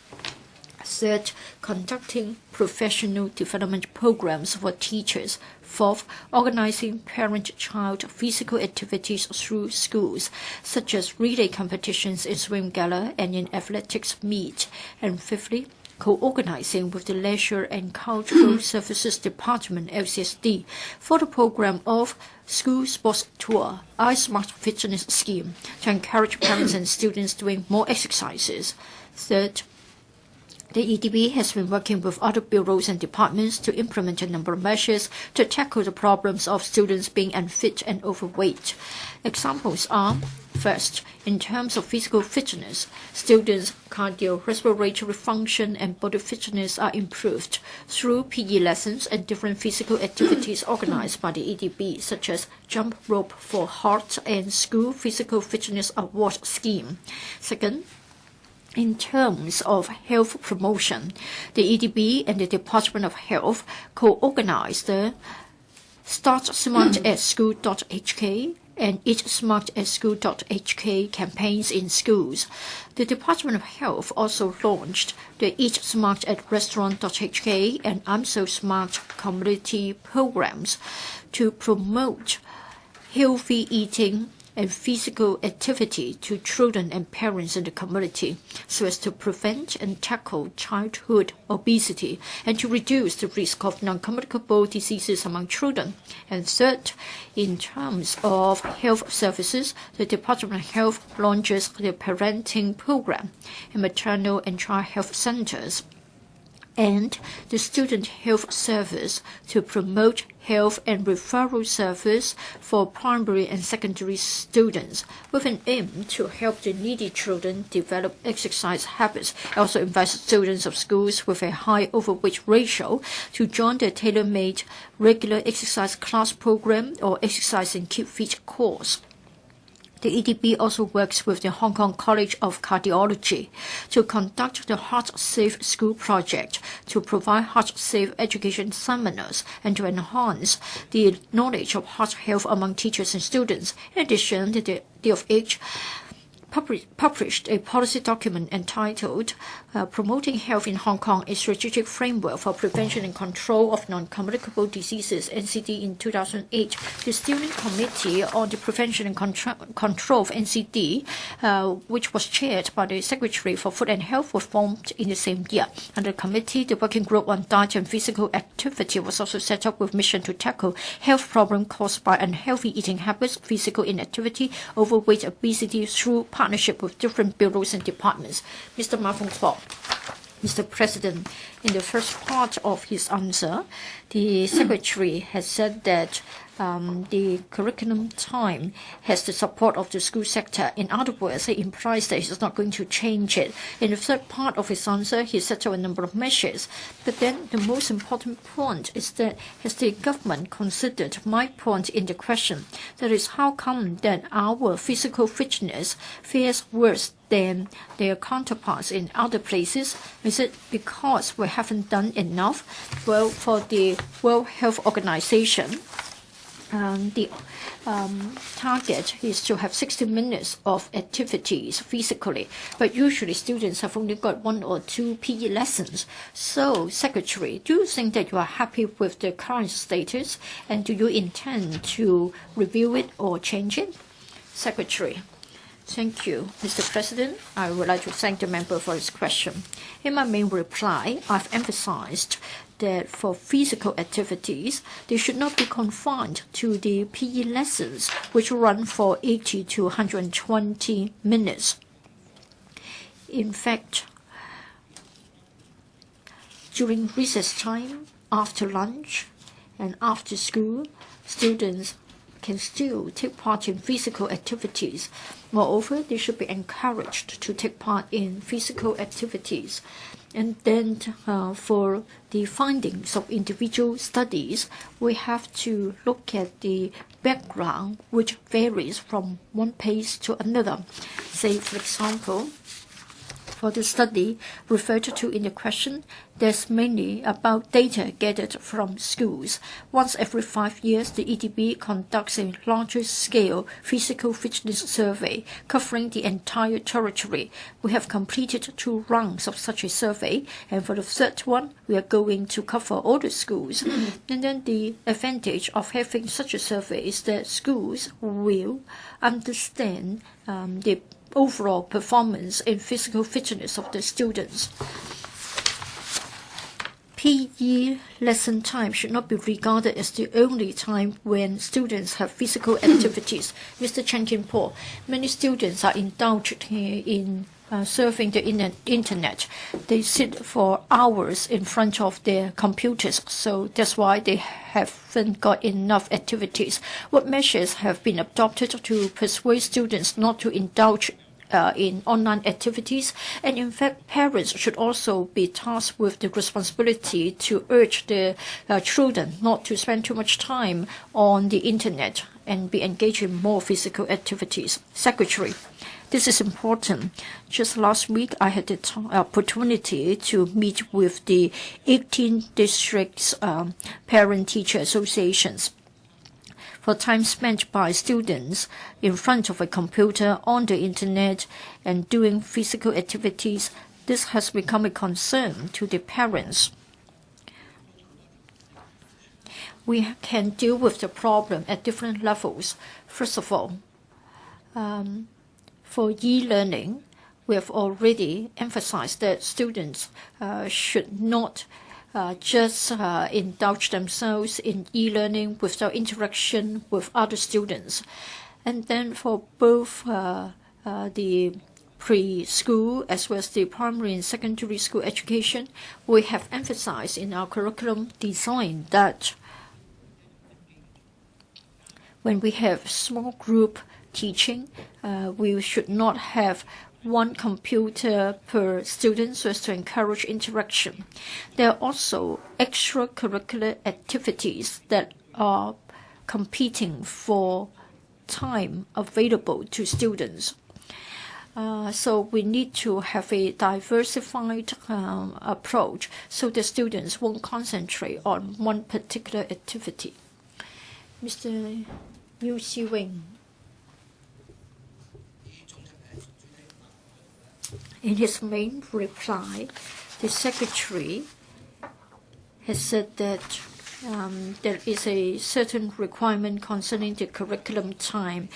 Third, conducting professional development programs for teachers. Fourth, organizing parent-child physical activities through schools, such as relay competitions in swim gala and in athletics meet. And fifthly, co-organizing with the Leisure and Cultural Services Department, LCSD, for the program of School Sports Tour, iSmart Fitness Scheme, to encourage parents and students doing more exercises. Third, the EDB has been working with other bureaus and departments to implement a number of measures to tackle the problems of students being unfit and overweight. Examples are, first, in terms of physical fitness, students' cardiorespiratory function and body fitness are improved through PE lessons and different physical activities organized by the EDB, such as jump rope for heart and school physical fitness award scheme. Second, in terms of health promotion, the EDB and the Department of Health co-organized the Start Smart at School.hk and Eat Smart at School.hk campaigns in schools. The Department of Health also launched the Eat Smart at Restaurant.hk and I'm So Smart community programs to promote healthy eating and physical activity to children and parents in the community, so as to prevent and tackle childhood obesity and to reduce the risk of non-communicable diseases among children. And third, in terms of health services, the Department of Health launches the parenting program in maternal and child health centers and the Student Health Service to promote health and referral service for primary and secondary students with an aim to help the needy children develop exercise habits. It also invites students of schools with a high overweight ratio to join the tailor-made regular exercise class program or exercise and keep fit course. The EDB also works with the Hong Kong College of Cardiology to conduct the Heart Safe School project to provide heart safe education seminars and to enhance the knowledge of heart health among teachers and students. In addition, the DFH published a policy document entitled Promoting Health in Hong Kong, a Strategic Framework for Prevention and Control of Non-Communicable Diseases, NCD, in 2008. The Steering Committee on the Prevention and Control of NCD, which was chaired by the Secretary for Food and Health, was formed in the same year. Under the committee, the Working Group on Diet and Physical Activity was also set up with mission to tackle health problems caused by unhealthy eating habits, physical inactivity, overweight, obesity through partnership with different bureaus and departments. Mr. Ma Fung-kwok. Mr. President, in the first part of his answer, the Secretary has said that the curriculum time has the support of the school sector. In other words, it implies that he's not going to change it. In the third part of his answer, he set out a number of measures. But then the most important point is that has the government considered my point in the question? That is, how come that our physical fitness fares worse than their counterparts in other places? Is it because we haven't done enough? Well, for the World Health Organization, the target is to have 60 minutes of activities physically, but usually students have only got 1 or 2 PE lessons. So, Secretary, do you think that you are happy with the current status, and do you intend to review it or change it? Secretary. Thank you, Mr. President. I would like to thank the member for his question. In my main reply, I've emphasized that for physical activities, they should not be confined to the PE lessons, which run for 80 to 120 minutes. In fact, during recess time, after lunch, and after school, students can still take part in physical activities. Moreover, they should be encouraged to take part in physical activities. And then for the findings of individual studies, we have to look at the background, which varies from one place to another. Say, for example, for the study referred to in the question, there's mainly about data gathered from schools. Once every 5 years, the EDB conducts a larger scale physical fitness survey covering the entire territory. We have completed 2 rounds of such a survey, and for the third one, we are going to cover all the schools. And then the advantage of having such a survey is that schools will understand the overall performance and physical fitness of the students. PE lesson time should not be regarded as the only time when students have physical activities. Mr. Chen Kin-po, many students are indulged in surfing the internet. They sit for hours in front of their computers, so that's why they haven't got enough activities. What measures have been adopted to persuade students not to indulge in online activities? And in fact, parents should also be tasked with the responsibility to urge their children not to spend too much time on the internet and be engaged in more physical activities. Secretary, this is important. Just last week, I had the opportunity to meet with the 18 districts parent-teacher associations. For time spent by students in front of a computer, on the internet, and doing physical activities, this has become a concern to the parents. We can deal with the problem at different levels. First of all, for e-learning, we have already emphasized that students should not just indulge themselves in e-learning without interaction with other students. And then for both the preschool as well as the primary and secondary school education, we have emphasized in our curriculum design that when we have small group teaching, we should not have 1 computer per student so as to encourage interaction. There are also extracurricular activities that are competing for time available to students. So we need to have a diversified approach so the students won't concentrate on one particular activity. Mr. Yu Si-wing. In his main reply, the Secretary has said that there is a certain requirement concerning the curriculum time,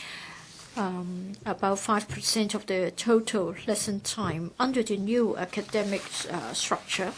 about 5% of the total lesson time under the new academic structure.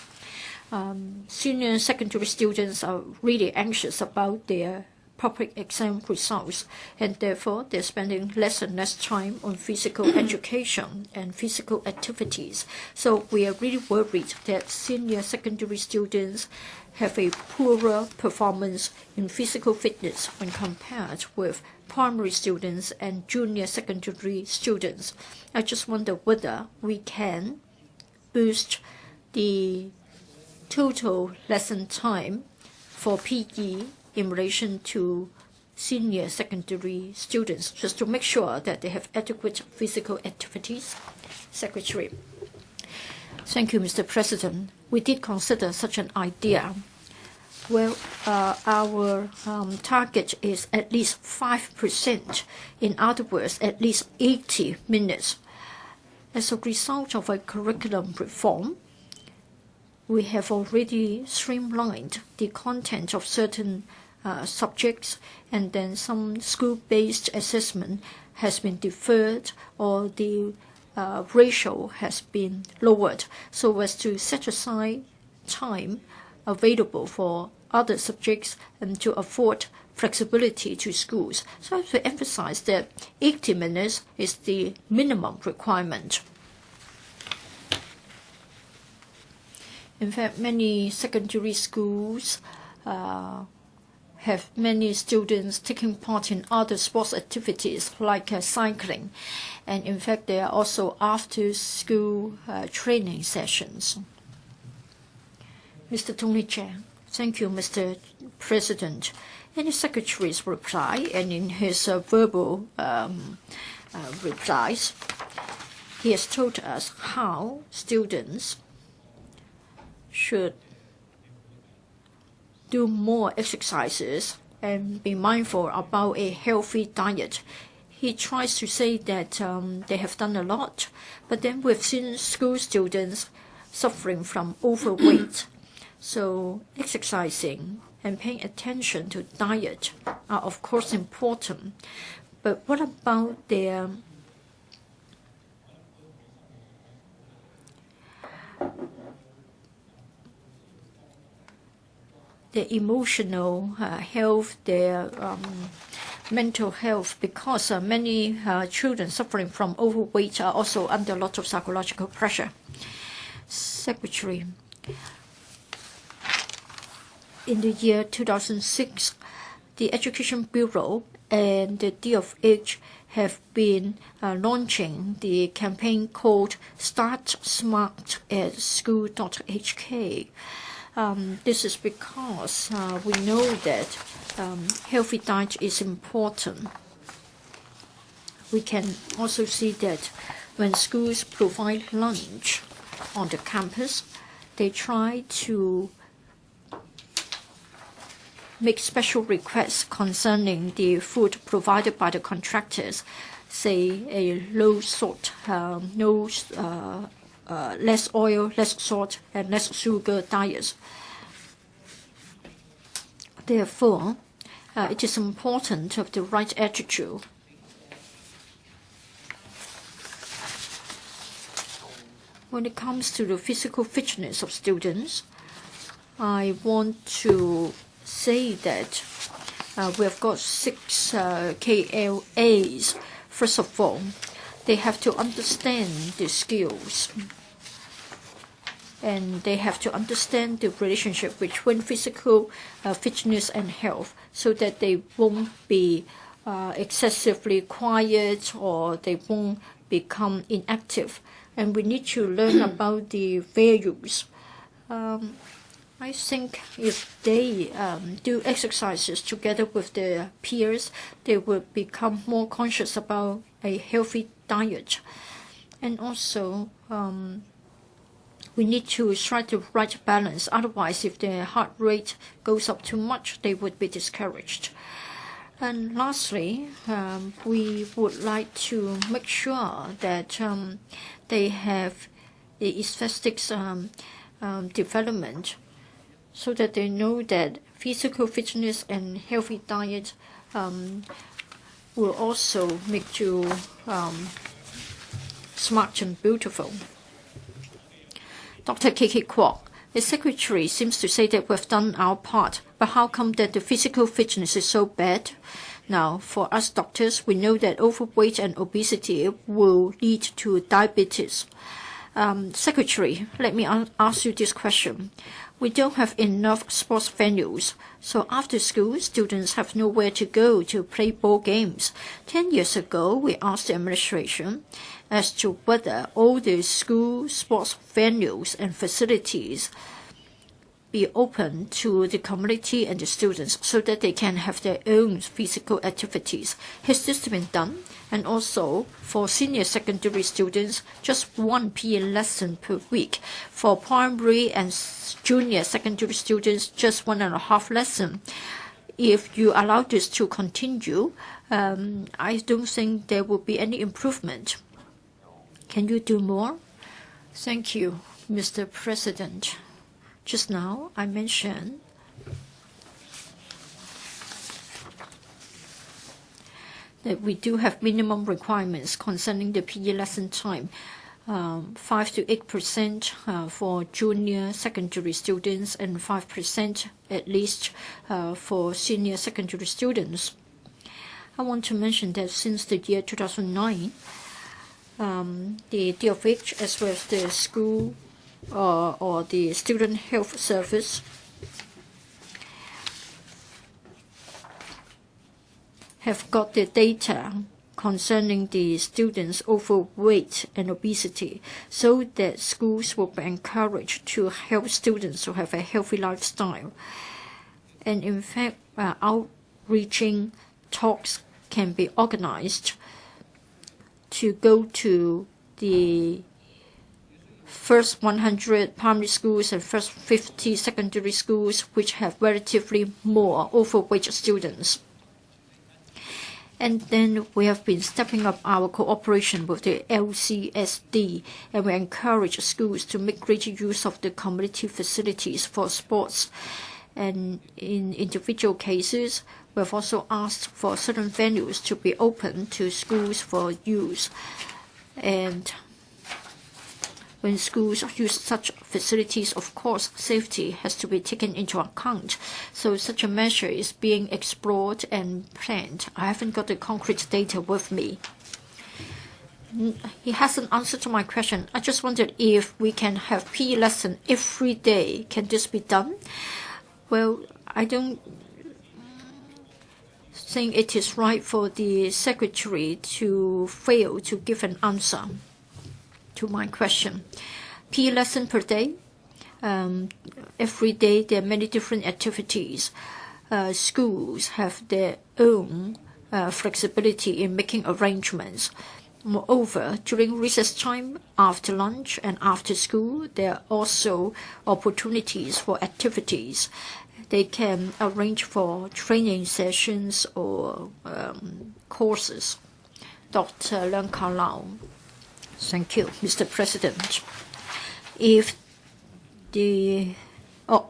Senior secondary students are really anxious about their public exam results, and therefore they're spending less and less time on physical education and physical activities. So we are really worried that senior secondary students have a poorer performance in physical fitness when compared with primary students and junior secondary students. I just wonder whether we can boost the total lesson time for PE in relation to senior secondary students, just to make sure that they have adequate physical activities. Secretary. Thank you, Mr. President. We did consider such an idea. Well, our target is at least 5%. In other words, at least 80 minutes. As a result of a curriculum reform, we have already streamlined the content of certain subjects, and then some school-based assessment has been deferred, or the ratio has been lowered, so as to set aside time available for other subjects and to afford flexibility to schools. So I have to emphasize that 80 minutes is the minimum requirement. In fact, many secondary schools have many students taking part in other sports activities like cycling. And in fact, there are also after-school training sessions. Mr. Tony Chan. Thank you, Mr. President. In the Secretary's reply and in his verbal replies, he has told us how students should do more exercises and be mindful about a healthy diet. He tries to say that they have done a lot, but then we've seen school students suffering from overweight. So exercising and paying attention to diet are of course important, but what about their emotional health, their mental health, because many children suffering from overweight are also under a lot of psychological pressure. Secretary, in the year 2006, the Education Bureau and the DFH have been launching the campaign called Start Smart at School.hk. This is because we know that healthy diet is important. We can also see that when schools provide lunch on the campus, they try to make special requests concerning the food provided by the contractors, say a low salt, less oil, less salt, and less sugar diets. Therefore, it is important to have the right attitude. When it comes to the physical fitness of students, I want to say that we have got 6 KLAs. First of all, they have to understand the skills, and they have to understand the relationship between physical fitness and health, so that they won't be excessively quiet or they won't become inactive. And we need to learn about the values. I think if they do exercises together with their peers, they will become more conscious about a healthy diet. And also, we need to strike the right balance. Otherwise, if their heart rate goes up too much, they would be discouraged. And lastly, we would like to make sure that they have the aesthetics development, so that they know that physical fitness and healthy diet will also make you smart and beautiful. Dr. Ka-keung, The Secretary seems to say that we've done our part, but how come that the physical fitness is so bad? Now, for us doctors, we know that overweight and obesity will lead to diabetes. Secretary, let me ask you this question. We don't have enough sports venues, so after school, students have nowhere to go to play ball games. 10 years ago, we asked the administration as to whether all the school sports venues and facilities be open to the community and the students so that they can have their own physical activities. Has this been done? And also, for senior secondary students, just 1 PE lesson per week. For primary and junior secondary students, just 1.5 lesson. If you allow this to continue, I don't think there will be any improvement. Can you do more? Thank you, Mr. President. Just now, I mentioned that we do have minimum requirements concerning the PE lesson time, 5 to 8% for junior secondary students and 5% at least for senior secondary students. I want to mention that since the year 2009, the DFH as well as the school or the Student Health Service have got the data concerning the students' overweight and obesity so that schools will be encouraged to help students to have a healthy lifestyle. And in fact, outreaching talks can be organized to go to the first 100 primary schools and first 50 secondary schools which have relatively more overweight students. And then we have been stepping up our cooperation with the LCSD, and we encourage schools to make greater use of the community facilities for sports. And in individual cases, we have also asked for certain venues to be open to schools for use. And when schools use such facilities, of course, safety has to be taken into account. So such a measure is being explored and planned. I haven't got the concrete data with me. He hasn't answered to my question. I just wondered if we can have PE lesson every day. Can this be done? Well, I don't think it is right for the Secretary to fail to give an answer to my question. PE lesson per day. Every day there are many different activities. Schools have their own flexibility in making arrangements. Moreover, during recess time, after lunch and after school, there are also opportunities for activities. They can arrange for training sessions or courses. Dr. Leung Ka-lau. Thank you, Mr. President. If the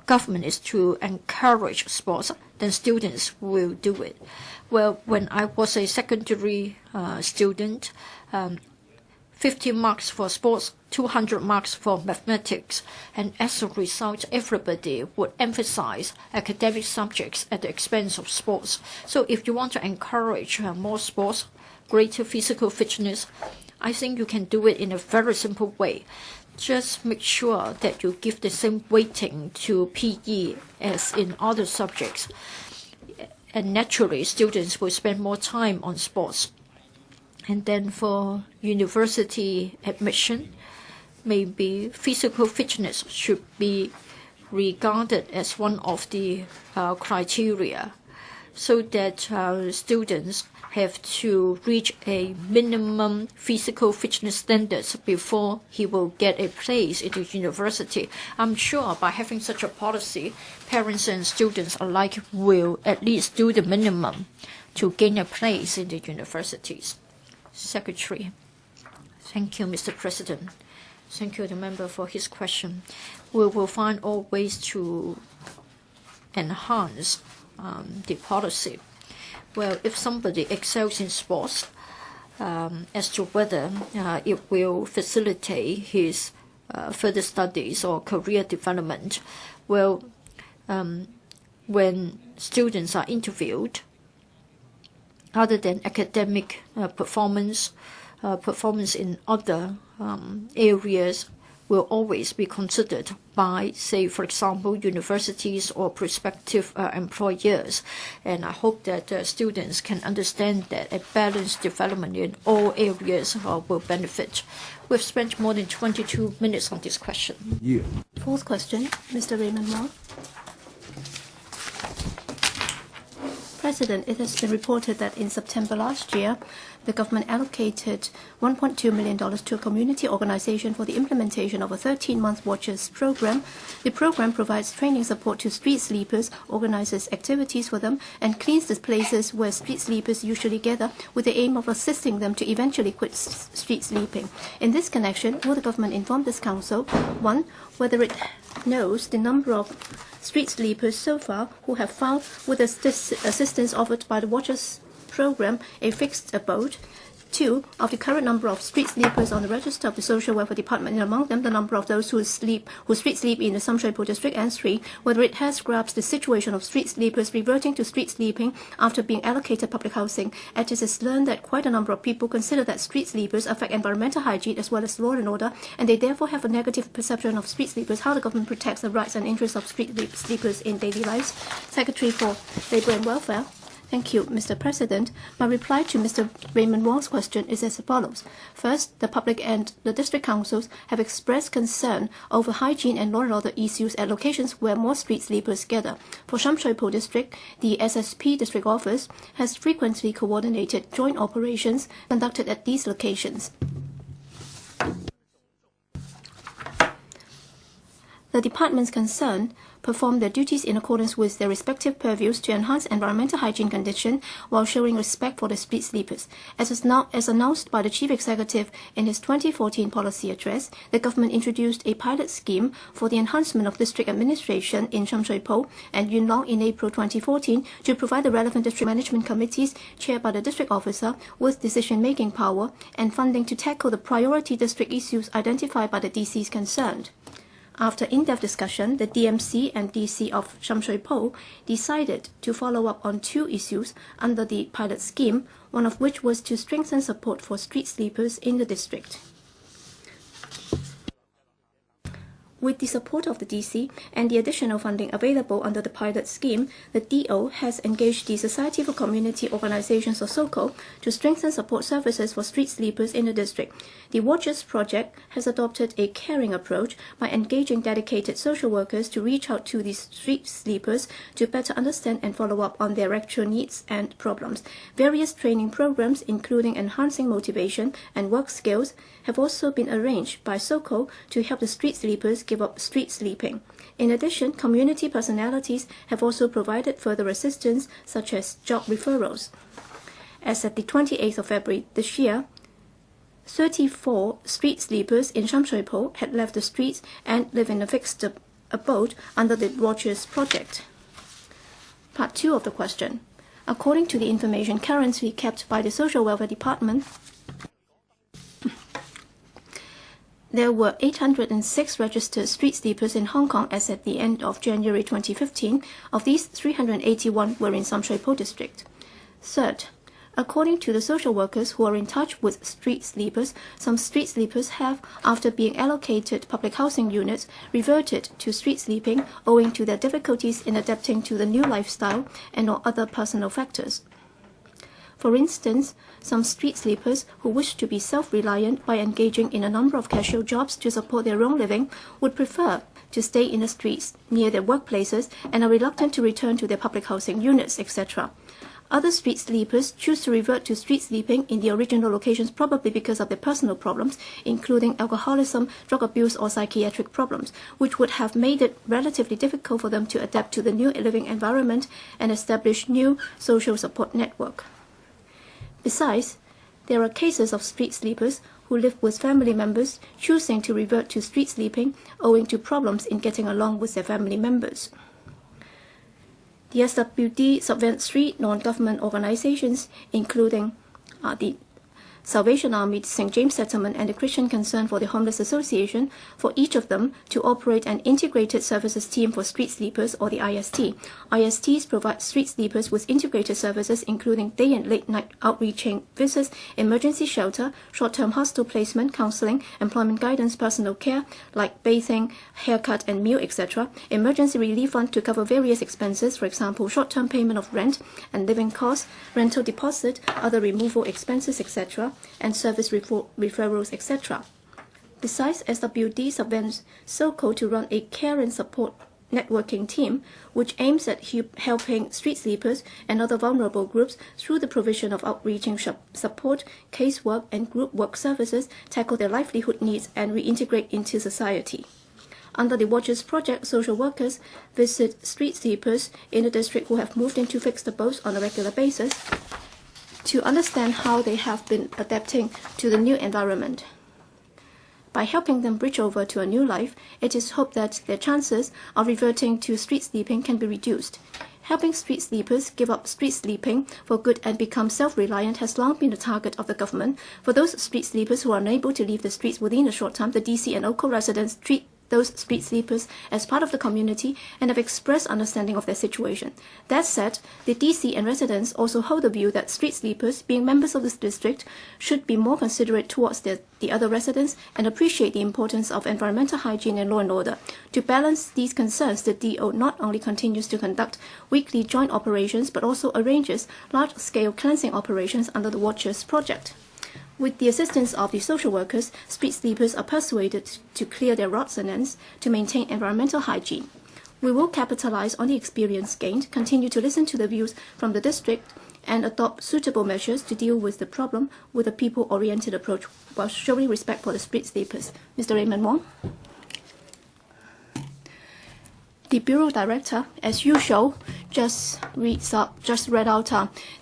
government is to encourage sports, then students will do it. Well, when I was a secondary student, 50 marks for sports, 200 marks for mathematics, and as a result, everybody would emphasize academic subjects at the expense of sports. So if you want to encourage more sports, greater physical fitness, I think you can do it in a very simple way. Just make sure that you give the same weighting to PE as in other subjects. And naturally, students will spend more time on sports. And then for university admission, maybe physical fitness should be regarded as one of the criteria so that students have to reach a minimum physical fitness standards before he will get a place in the university. I'm sure by having such a policy, parents and students alike will at least do the minimum to gain a place in the universities. Secretary. Thank you, Mr. President. Thank you, the member, for his question. We will find all ways to enhance the policy. Well, if somebody excels in sports, as to whether it will facilitate his further studies or career development. Well, when students are interviewed, other than academic performance in other areas will always be considered by, say, for example, universities or prospective employers. And I hope that students can understand that a balanced development in all areas will benefit. We've spent more than 22 minutes on this question. Yeah. Fourth question, Mr. Raymond Wong. President, it has been reported that in September last year, the government allocated $1.2 million to a community organization for the implementation of a 13-month Watches program. The program provides training support to street sleepers, organizes activities for them, and cleans the places where street sleepers usually gather with the aim of assisting them to eventually quit street sleeping. In this connection, will the government inform this council, 1, whether it knows the number of street sleepers so far who have found, with the assistance offered by the Watches program, a fixed abode; 2, of the current number of street sleepers on the register of the Social Welfare Department, and among them the number of those who street sleep in the Sham Shui Po district; and 3, whether it has grasped the situation of street sleepers reverting to street sleeping after being allocated public housing, as it has learned that quite a number of people consider that street sleepers affect environmental hygiene as well as law and order, and they therefore have a negative perception of street sleepers, how the government protects the rights and interests of street sleepers in daily lives. Secretary for Labour and Welfare. Thank you, Mr. President. My reply to Mr. Raymond Wong's question is as follows. First, the public and the district councils have expressed concern over hygiene and law and order issues at locations where more street sleepers gather. For Sham Shui Po district, the SSP district office has frequently coordinated joint operations conducted at these locations. The departments concerned perform their duties in accordance with their respective purviews to enhance environmental hygiene conditions while showing respect for the street sleepers. As announced by the Chief Executive in his 2014 policy address, the government introduced a pilot scheme for the enhancement of district administration in Sham Shui Po and Yuen Long in April 2014 to provide the relevant district management committees chaired by the district officer with decision-making power and funding to tackle the priority district issues identified by the DCs concerned. After in-depth discussion, the DMC and DC of Sham Shui Po decided to follow up on 2 issues under the pilot scheme, one of which was to strengthen support for street sleepers in the district. With the support of the DC and the additional funding available under the pilot scheme, the DO has engaged the Society for Community Organizations or SOCO to strengthen support services for street sleepers in the district. The Watches project has adopted a caring approach by engaging dedicated social workers to reach out to the street sleepers to better understand and follow up on their actual needs and problems. Various training programs, including enhancing motivation and work skills, have also been arranged by SOCO to help the street sleepers give up street sleeping. In addition, community personalities have also provided further assistance, such as job referrals. As at the 28th of February this year, 34 street sleepers in Sham Shui Po had left the streets and live in a fixed abode under the Watches project. Part 2 of the question. According to the information currently kept by the Social Welfare Department, there were 806 registered street sleepers in Hong Kong as at the end of January 2015. Of these, 381 were in Sham Shui Po district. Third, according to the social workers who are in touch with street sleepers, some street sleepers have, after being allocated public housing units, reverted to street sleeping owing to their difficulties in adapting to the new lifestyle and/or other personal factors. For instance, some street sleepers who wish to be self-reliant by engaging in a number of casual jobs to support their own living would prefer to stay in the streets near their workplaces and are reluctant to return to their public housing units, etc. Other street sleepers choose to revert to street sleeping in the original locations probably because of their personal problems, including alcoholism, drug abuse, or psychiatric problems, which would have made it relatively difficult for them to adapt to the new living environment and establish new social support network. Besides, there are cases of street sleepers who live with family members choosing to revert to street sleeping owing to problems in getting along with their family members. The SWD subvents 3 non-government organizations, including the Salvation Army, St. James Settlement, and the Christian Concern for the Homeless Association, for each of them to operate an integrated services team for street sleepers, or the IST. ISTs provide street sleepers with integrated services including day and late night outreaching visits, emergency shelter, short-term hostel placement, counseling, employment guidance, personal care like bathing, haircut and meal, etc., emergency relief fund to cover various expenses, for example, short-term payment of rent and living costs, rental deposit, other removal expenses, etc., and service referrals, etc. Besides, SWD subvents SOCO to run a care and support networking team, which aims at helping street sleepers and other vulnerable groups through the provision of outreaching support, casework, and group work services, tackle their livelihood needs, and reintegrate into society. Under the Watches project, social workers visit street sleepers in the district who have moved into fixed abodes on a regular basis to understand how they have been adapting to the new environment. By helping them bridge over to a new life, it is hoped that their chances of reverting to street sleeping can be reduced. Helping street sleepers give up street sleeping for good and become self-reliant has long been the target of the government. For those street sleepers who are unable to leave the streets within a short time, the DC and local residents treat those street sleepers as part of the community and have expressed understanding of their situation. That said, the DC and residents also hold the view that street sleepers, being members of this district, should be more considerate towards the other residents and appreciate the importance of environmental hygiene and law and order. To balance these concerns, the DO not only continues to conduct weekly joint operations but also arranges large-scale cleansing operations under the Watchers project. With the assistance of the social workers, street sleepers are persuaded to clear their rods and ends to maintain environmental hygiene. We will capitalize on the experience gained, continue to listen to the views from the district, and adopt suitable measures to deal with the problem with a people-oriented approach while showing respect for the street sleepers. Mr. Raymond Wong. The Bureau Director, as usual, just read out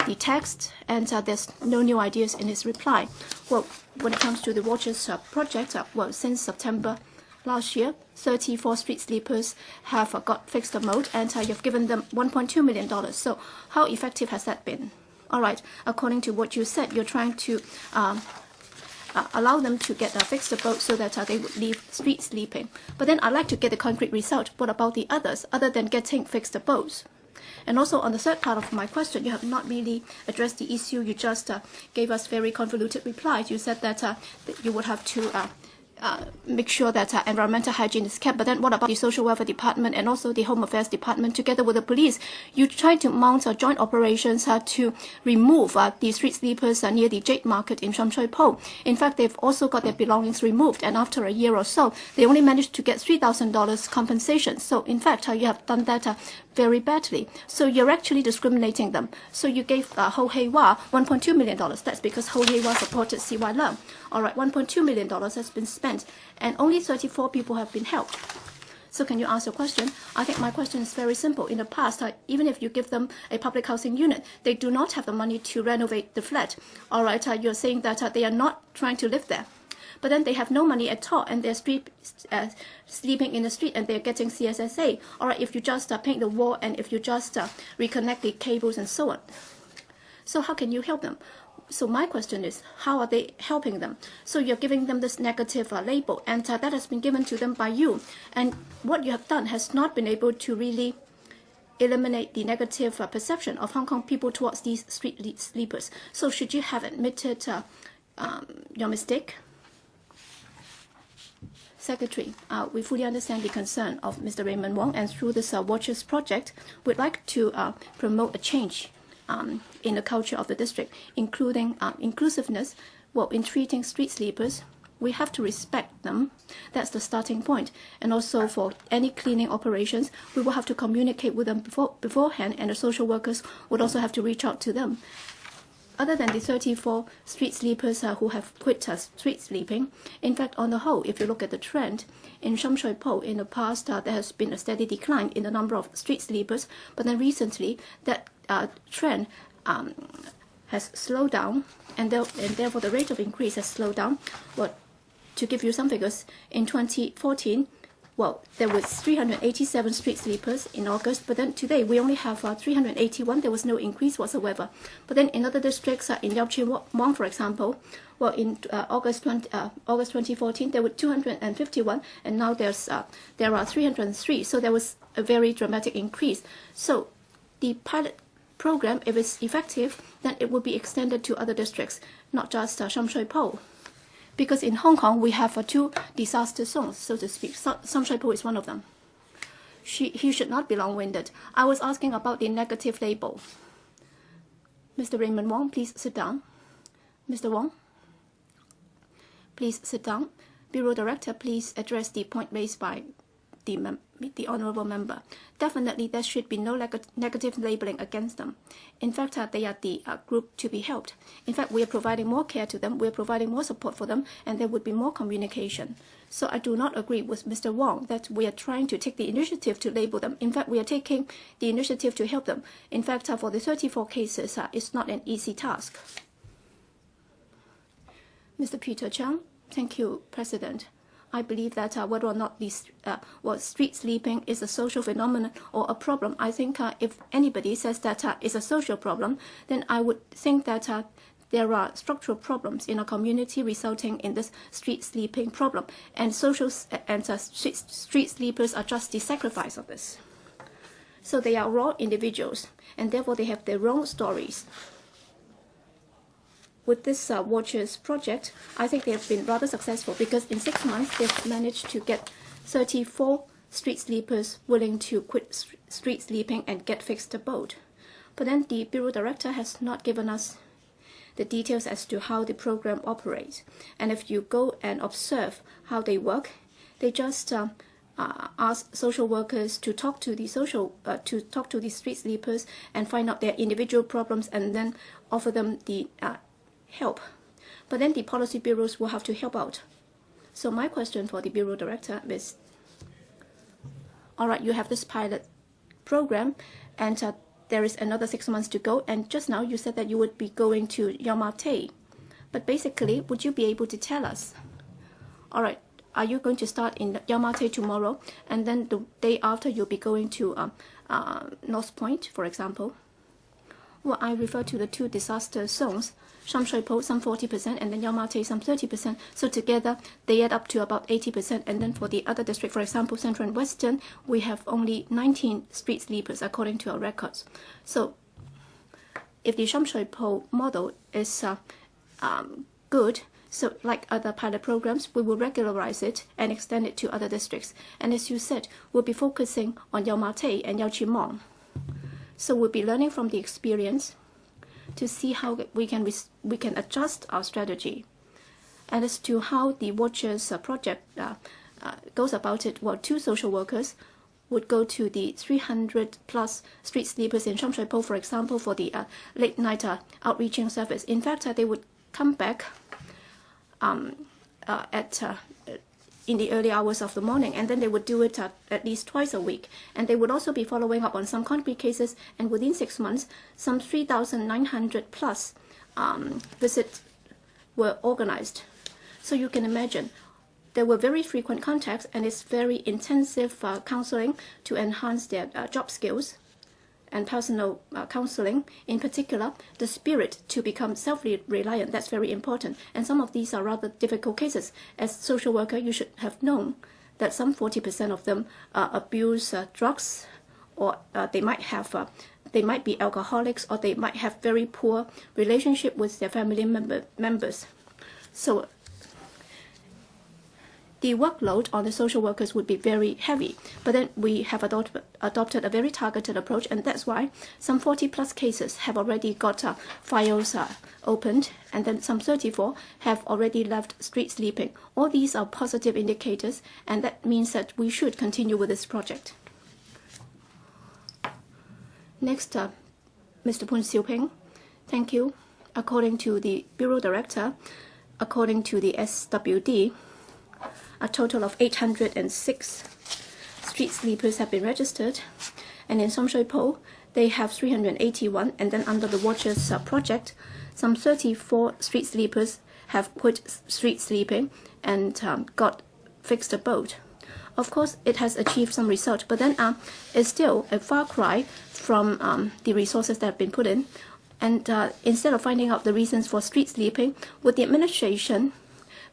the text, and there's no new ideas in his reply. Well, when it comes to the Watches project, since September last year, 34 street sleepers have got fixed abode, and you've given them $1.2 million. So how effective has that been? All right, according to what you said, you're trying to allow them to get a fixed abode so that they would leave street sleeping. But then I'd like to get a concrete result. What about the others, other than getting fixed abodes? And also on the third part of my question, you have not really addressed the issue. You just gave us very convoluted replies. You said that you would have to make sure that environmental hygiene is kept. But then what about the Social Welfare Department and also the Home Affairs Department together with the police? You try to mount joint operations to remove the street sleepers near the Jade Market in Sham Shui Po. In fact, they've also got their belongings removed, and after a year or so, they only managed to get $3,000 compensation. So in fact, you have done that very badly. So you're actually discriminating them. So you gave Ho Hei Wah $1.2 million. That's because Ho Hei Wah supported C.Y. Leung. All right, $1.2 million has been spent, and only 34 people have been helped. So can you answer your question? I think my question is very simple. In the past, even if you give them a public housing unit, they do not have the money to renovate the flat. All right, you're saying that they are not trying to live there. But then they have no money at all, and they're sleeping in the street, and they're getting CSSA. All right, if you just paint the wall, and if you just reconnect the cables and so on. So how can you help them? So my question is, how are they helping them? So you're giving them this negative label, and that has been given to them by you. And what you have done has not been able to really eliminate the negative perception of Hong Kong people towards these street sleepers. So should you have admitted your mistake? Secretary, we fully understand the concern of Mr. Raymond Wong, and through this Watchers project, we'd like to promote a change in the culture of the district, including inclusiveness. Well, in treating street sleepers, we have to respect them. That's the starting point. And also for any cleaning operations, we will have to communicate with them beforehand, and the social workers would also have to reach out to them. Other than the 34 street sleepers who have quit street sleeping, in fact, on the whole, if you look at the trend, in Sham Shui Po, in the past, there has been a steady decline in the number of street sleepers, but then recently, that trend has slowed down, and therefore the rate of increase has slowed down. But to give you some figures, in 2014, well, there was 387 street sleepers in August, but then today we only have 381. There was no increase whatsoever. But then in other districts, in Yau Chi Mong, for example, well, in August 2014, there were 251, and now there are 303. So there was a very dramatic increase. So the pilot program, if it's effective, then it will be extended to other districts, not just Sham Shui Po. Because in Hong Kong, we have 2 disaster zones, so to speak. Sham Shui Po is one of them. He should not be long-winded. I was asking about the negative label. Mr. Raymond Wong, please sit down. Mr. Wong, please sit down. Bureau Director, please address the point raised by the honourable member. Definitely, there should be no negative labeling against them. In fact, they are the group to be helped. In fact, we are providing more care to them, we are providing more support for them, and there would be more communication. So I do not agree with Mr. Wong that we are trying to take the initiative to label them. In fact, we are taking the initiative to help them. In fact, for the 34 cases, it's not an easy task. Mr. Peter Chung, thank you, President. I believe that whether or not street sleeping is a social phenomenon or a problem, I think if anybody says that it's a social problem, then I would think that there are structural problems in a community resulting in this street sleeping problem, and street sleepers are just the sacrifice of this. So they are raw individuals, and therefore they have their own stories. With this Watchers project, I think they have been rather successful because in 6 months they've managed to get 34 street sleepers willing to quit street sleeping and get fixed abode. But then the Bureau Director has not given us the details as to how the program operates. And if you go and observe how they work, they just ask social workers to talk to the street sleepers and find out their individual problems and then offer them the help. But then the policy bureaus will have to help out. So my question for the Bureau Director is, all right, you have this pilot program, and there is another 6 months to go, and just now you said that you would be going to Yau Ma Tei. But basically, would you be able to tell us, all right, are you going to start in Yau Ma Tei tomorrow, and then the day after you'll be going to North Point, for example? Well, I refer to the 2 disaster zones, Sham Shui Po some 40%, and then Yau Ma Tei some 30%. So together they add up to about 80%. And then for the other district, for example, Central and Western, we have only 19 street sleepers according to our records. So if the Sham Shui Po model is good, so like other pilot programs, we will regularize it and extend it to other districts. And as you said, we'll be focusing on Yau Ma Tei and Yau Chi Mong. So we'll be learning from the experience to see how we can adjust our strategy. And as to how the Watchers project goes about it, well, 2 social workers would go to the 300+ street sleepers in Sham Shui Po, for example, for the late night outreaching service. In fact, they would come back in the early hours of the morning, and then they would do it at least twice a week. And they would also be following up on some concrete cases, and within 6 months, some 3,900+ visits were organized. So you can imagine, there were very frequent contacts, and it's very intensive counseling to enhance their job skills and personal counseling. In particular, the spirit to become self-reliant, that's very important. And some of these are rather difficult cases. As social worker, you should have known that some 40% of them abuse drugs, or they might be alcoholics, or they might have very poor relationship with their family members. So the workload on the social workers would be very heavy. But then we have adopted a very targeted approach, and that's why some 40+ cases have already got files opened, and then some 34 have already left street sleeping. All these are positive indicators, and that means that we should continue with this project. Next, Mr. Poon Siu Ping, thank you. According to the Bureau Director, according to the SWD, a total of 806 street sleepers have been registered, and in Sham Shui Po they have 381, and then under the Watchers project, some 34 street sleepers have quit street sleeping and got fixed abode. Of course, it has achieved some result, but then it's still a far cry from the resources that have been put in. And instead of finding out the reasons for street sleeping, would the administration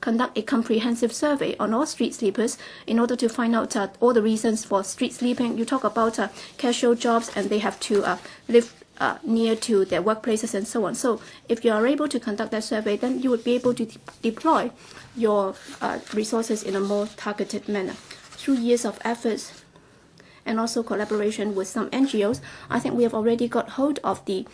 conduct a comprehensive survey on all street sleepers in order to find out all the reasons for street sleeping? You talk about casual jobs, and they have to live near to their workplaces and so on. So if you are able to conduct that survey, then you would be able to deploy your resources in a more targeted manner. Through years of efforts and also collaboration with some NGOs, I think we have already got hold of the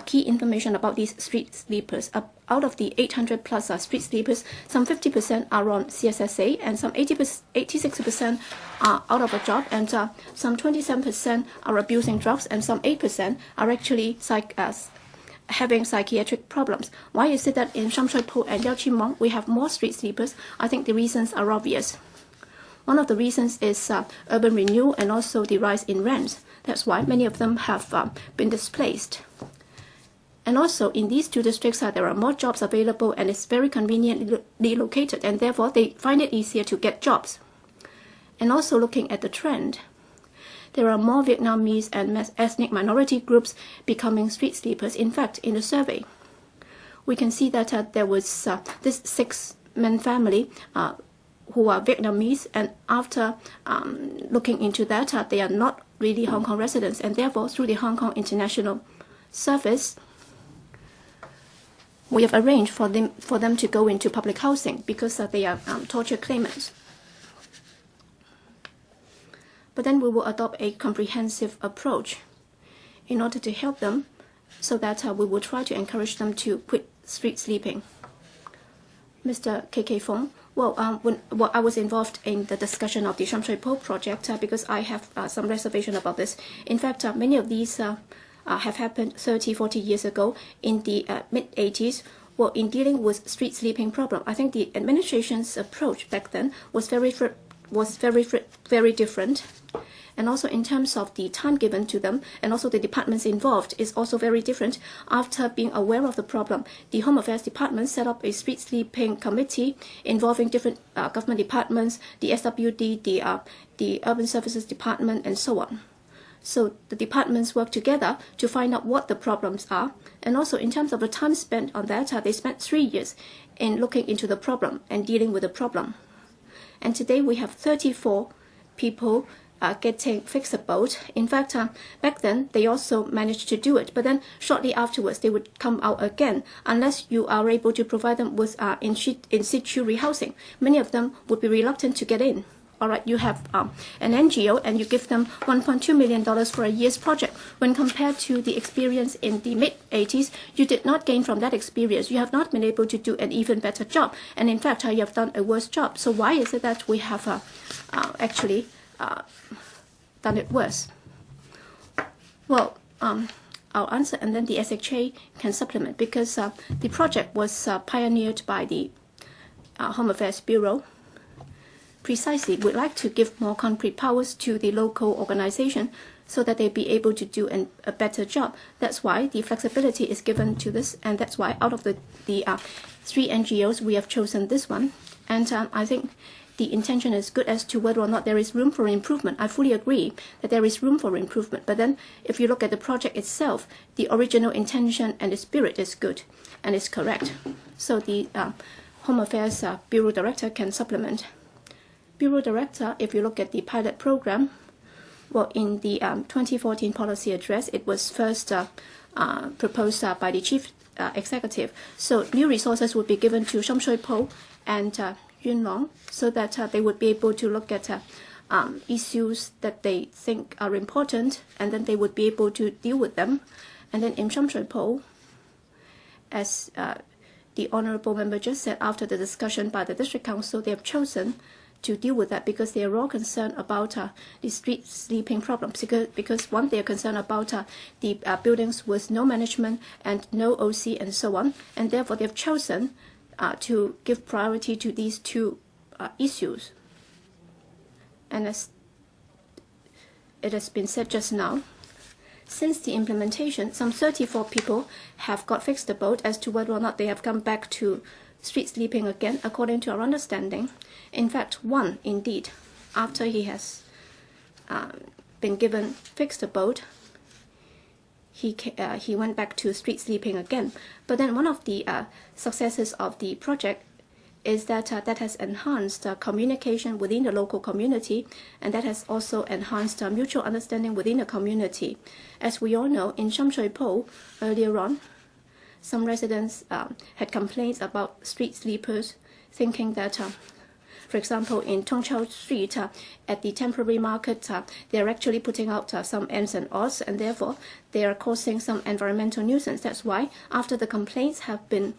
key information about these street sleepers. Out of the 800 plus street sleepers, some 50% are on CSSA, and some 86% are out of a job, and some 27% are abusing drugs, and some 8% are actually having psychiatric problems. Why is it that in Sham Shui Po and Yau Chi Mong we have more street sleepers? I think the reasons are obvious. One of the reasons is urban renewal and also the rise in rents. That's why many of them have been displaced. And also in these two districts, there are more jobs available, and it's very conveniently located, and therefore they find it easier to get jobs. And also looking at the trend, there are more Vietnamese and ethnic minority groups becoming street sleepers. In fact, in the survey, we can see that there was this 6-man family who are Vietnamese, and after looking into that, they are not really Hong Kong residents, and therefore through the Hong Kong International Service, we have arranged for them to go into public housing because they are torture claimants. But then we will adopt a comprehensive approach in order to help them, so that we will try to encourage them to quit street sleeping. Mr. KK Fong, well, I was involved in the discussion of the Sham Shui Po project because I have some reservation about this. In fact, many of these have happened 30, 40 years ago in the mid-80s. Well, in dealing with street sleeping problem, I think the administration's approach back then was very different. And also in terms of the time given to them, and also the departments involved is also very different. After being aware of the problem, the Home Affairs Department set up a street sleeping committee involving different government departments, the SWD, the Urban Services Department, and so on. So the departments work together to find out what the problems are. And also in terms of the time spent on that, they spent 3 years in looking into the problem and dealing with the problem. And today we have 34 people getting fixed abode. In fact, back then they also managed to do it, but then shortly afterwards they would come out again unless you are able to provide them with in situ rehousing. Many of them would be reluctant to get in. All right, you have an NGO and you give them $1.2 million for a year's project. When compared to the experience in the mid-80s, you did not gain from that experience. You have not been able to do an even better job. And in fact, you have done a worse job. So why is it that we have actually done it worse? Well, I'll answer, and then the SHA can supplement, because the project was pioneered by the Home Affairs Bureau. Precisely, we'd like to give more concrete powers to the local organization so that they be able to do a better job. That's why the flexibility is given to this, and that's why out of the 3 NGOs, we have chosen this one. And I think the intention is good as to whether or not there is room for improvement. I fully agree that there is room for improvement. But then if you look at the project itself, the original intention and the spirit is good and is correct. So the Home Affairs Bureau Director can supplement. Bureau Director, if you look at the pilot program, well, in the 2014 policy address, it was first proposed by the Chief Executive. So new resources would be given to Sham Shui Po and Yuen Long, so that they would be able to look at issues that they think are important, and then they would be able to deal with them. And then in Sham Shui Po, as the Honourable Member just said, after the discussion by the District Council, they have chosen to deal with that because they are all concerned about the street sleeping problems. Because one, they are concerned about the buildings with no management and no OC and so on, and therefore they have chosen to give priority to these 2 issues. And as it has been said just now, since the implementation, some 34 people have got fixed abode. As to whether or not they have come back to street sleeping again, according to our understanding, in fact, 1 indeed after he has been given fixed abode, he went back to street sleeping again. But then one of the successes of the project is that that has enhanced communication within the local community, and that has also enhanced mutual understanding within the community. As we all know, in Sham Shui Po, earlier on, some residents had complaints about street sleepers, thinking that, for example, in Tung-kwok Street, at the temporary market, they're actually putting out some ends and odds, and therefore they are causing some environmental nuisance. That's why, after the complaints have been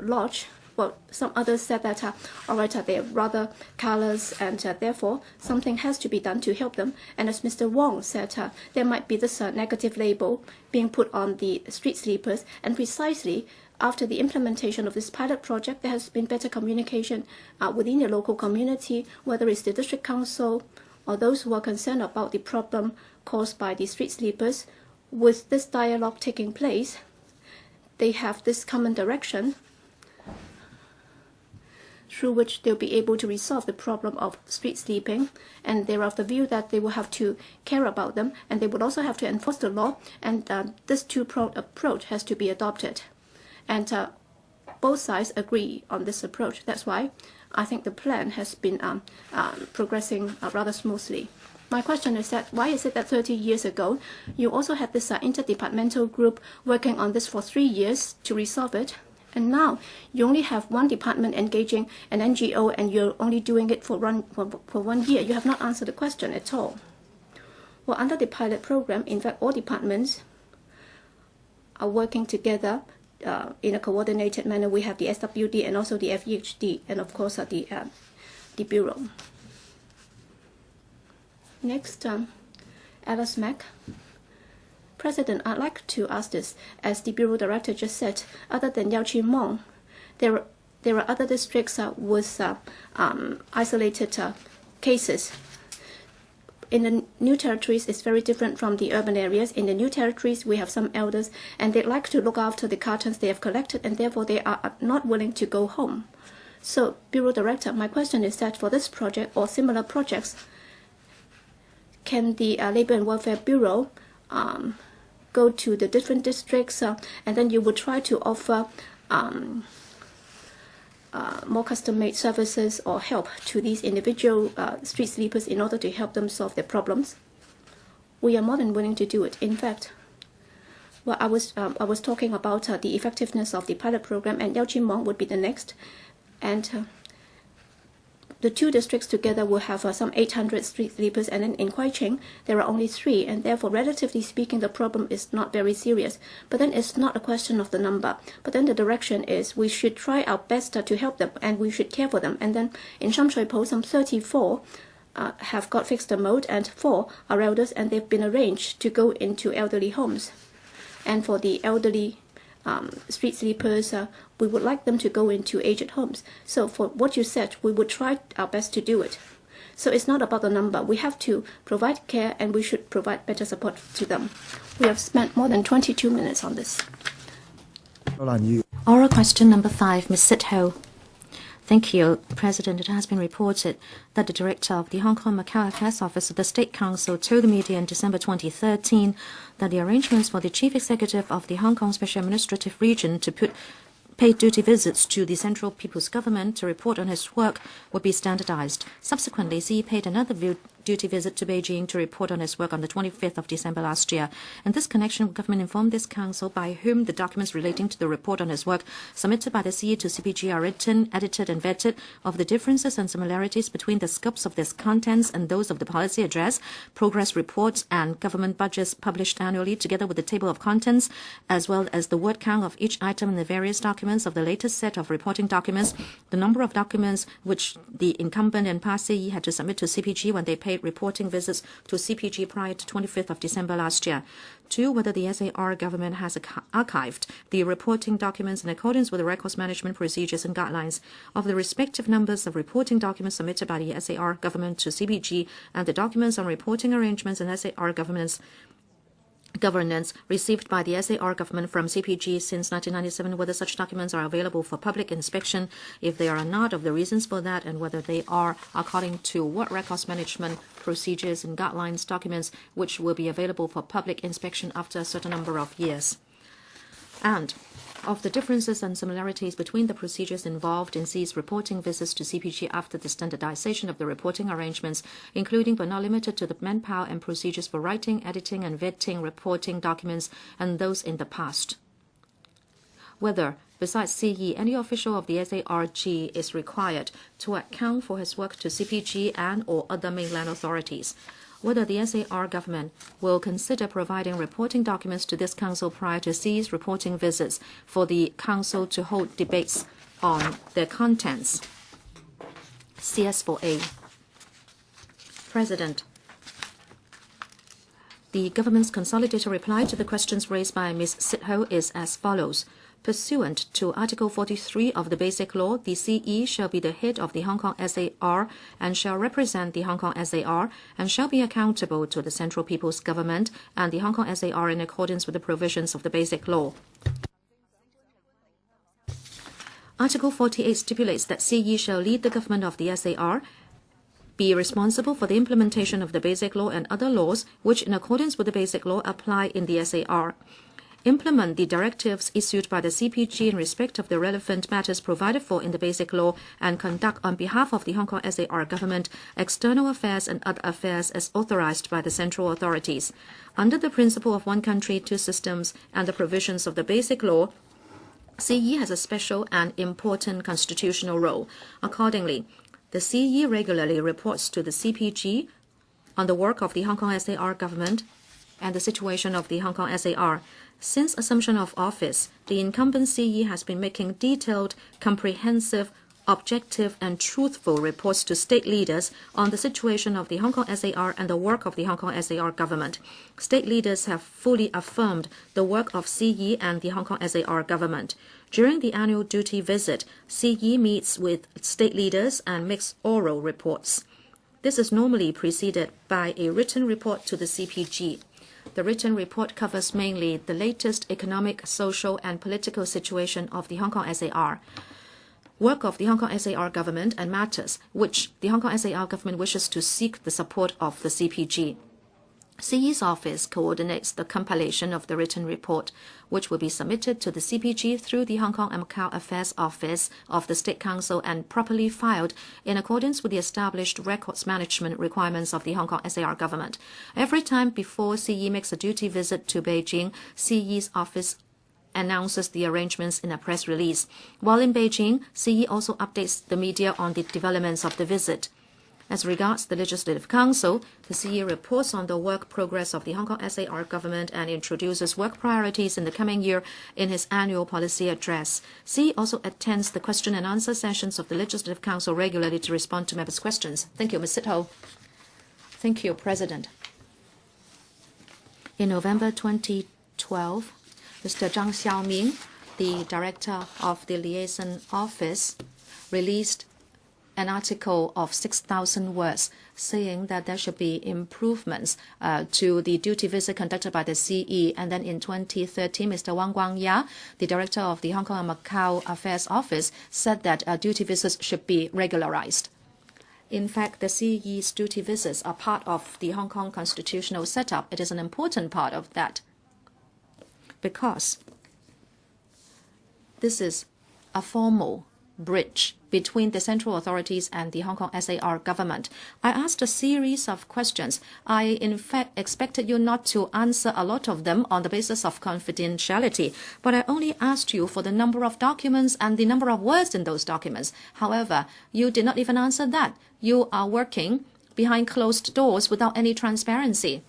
lodged, well, some others said that, all right, they're rather careless, and therefore something has to be done to help them. And as Mr. Wong said, there might be this negative label being put on the street sleepers, and precisely after the implementation of this pilot project, there has been better communication within the local community, whether it's the district council or those who are concerned about the problem caused by the street sleepers. With this dialogue taking place, they have this common direction through which they'll be able to resolve the problem of street sleeping, and they're of the view that they will have to care about them, and they would also have to enforce the law, and this two-pronged approach has to be adopted. And both sides agree on this approach. That's why I think the plan has been progressing rather smoothly. My question is that why is it that 30 years ago you also had this interdepartmental group working on this for 3 years to resolve it, and now you only have one department engaging an NGO and you're only doing it for 1 year? You have not answered the question at all. Well, under the pilot program, in fact, all departments are working together in a coordinated manner. We have the SWD and also the FEHD, and of course the Bureau. Next, Alice Mak. President, I'd like to ask this. As the Bureau Director just said, other than Yau Chi Mong, there are other districts with isolated cases. In the new territories, it's very different from the urban areas. In the new territories, we have some elders, and they like to look after the cartons they have collected, and therefore they are not willing to go home. So, Bureau Director, my question is that for this project or similar projects, can the Labor and Welfare Bureau go to the different districts, and then you would try to offer more custom-made services or help to these individual street sleepers in order to help them solve their problems? We are more than willing to do it. In fact, well, I was talking about the effectiveness of the pilot program, and Yau Chi Mong would be the next, and the two districts together will have some 800 street sleepers, and then in Kwai Ching there are only 3, and therefore, relatively speaking, the problem is not very serious. But then it's not a question of the number, but then the direction is we should try our best to help them, and we should care for them. And then in Sham Shui Po, some 34 have got fixed mode, and 4 are elders, and they've been arranged to go into elderly homes. And for the elderly street sleepers, we would like them to go into aged homes. So for what you said, we would try our best to do it. So it's not about the number. We have to provide care, and we should provide better support to them. We have spent more than 22 minutes on this. Oral question number 5, Ms. Cyd Ho. Thank you, President. It has been reported that the director of the Hong Kong Macau Affairs Office of the State Council told the media in December 2013 that the arrangements for the chief executive of the Hong Kong Special Administrative Region to pay duty visits to the Central People's Government to report on his work would be standardized. Subsequently, he paid another duty visit to Beijing to report on his work on the 25th of December last year. In this connection, government informed this council by whom the documents relating to the report on his work submitted by the CE to CPG are written, edited and vetted, of the differences and similarities between the scopes of this contents and those of the policy address, progress reports and government budgets published annually, together with the table of contents, as well as the word count of each item in the various documents of the latest set of reporting documents, the number of documents which the incumbent and past CE had to submit to CPG when they paid reporting visits to CPG prior to 25th of December last year. 2, whether the SAR government has archived the reporting documents in accordance with the records management procedures and guidelines of the respective numbers of reporting documents submitted by the SAR government to CPG and the documents on reporting arrangements and SAR government's governance received by the SAR government from CPG since 1997, whether such documents are available for public inspection, if they are not, of the reasons for that, and whether they are according to what records management procedures and guidelines documents which will be available for public inspection after a certain number of years. And of the differences and similarities between the procedures involved in Xi's reporting visits to CPG after the standardization of the reporting arrangements, including but not limited to the manpower and procedures for writing, editing, and vetting reporting documents, and those in the past. Whether, besides CE, any official of the SARG is required to account for his work to CPG and or other mainland authorities. Whether the SAR government will consider providing reporting documents to this council prior to Xi's reporting visits for the council to hold debates on their contents. CS4A. President, the government's consolidated reply to the questions raised by Ms. Cyd Ho is as follows. Pursuant to Article 43 of the Basic Law, the CE shall be the head of the Hong Kong SAR and shall represent the Hong Kong SAR and shall be accountable to the Central People's Government and the Hong Kong SAR in accordance with the provisions of the Basic Law. Article 48 stipulates that CE shall lead the government of the SAR, be responsible for the implementation of the Basic Law and other laws which, in accordance with the Basic Law, apply in the SAR. Implement the directives issued by the CPG in respect of the relevant matters provided for in the Basic Law and conduct on behalf of the Hong Kong SAR government external affairs and other affairs as authorized by the central authorities. Under the principle of one country, two systems and the provisions of the Basic Law, CE has a special and important constitutional role. Accordingly, the CE regularly reports to the CPG on the work of the Hong Kong SAR government and the situation of the Hong Kong SAR. Since assumption of office, the incumbent CE has been making detailed, comprehensive, objective, and truthful reports to state leaders on the situation of the Hong Kong SAR and the work of the Hong Kong SAR government. State leaders have fully affirmed the work of CE and the Hong Kong SAR government. During the annual duty visit, CE meets with state leaders and makes oral reports. This is normally preceded by a written report to the CPG. The written report covers mainly the latest economic, social, and political situation of the Hong Kong SAR, work of the Hong Kong SAR government, and matters which the Hong Kong SAR government wishes to seek the support of the CPG. CE's office coordinates the compilation of the written report, which will be submitted to the CPG through the Hong Kong and Macau Affairs Office of the State Council and properly filed in accordance with the established records management requirements of the Hong Kong SAR government. Every time before CE makes a duty visit to Beijing, CE's office announces the arrangements in a press release. While in Beijing, CE also updates the media on the developments of the visit. As regards the Legislative Council, the CE reports on the work progress of the Hong Kong SAR government and introduces work priorities in the coming year in his annual policy address. CE also attends the question and answer sessions of the Legislative Council regularly to respond to members' questions. Thank you, Ms. Cyd Ho. Thank you, President. In November 2012, Mr. Zhang Xiaoming, the director of the Liaison Office, released an article of 6,000 words saying that there should be improvements to the duty visit conducted by the CE. And then in 2013, Mr. Wang Guangya, the director of the Hong Kong and Macau Affairs Office, said that duty visits should be regularized. In fact, the CE's duty visits are part of the Hong Kong constitutional setup. It is an important part of that because this is a formal bridge between the central authorities and the Hong Kong SAR government. I asked a series of questions. I, in fact, expected you not to answer a lot of them on the basis of confidentiality, but I only asked you for the number of documents and the number of words in those documents. However, you did not even answer that. You are working behind closed doors without any transparency.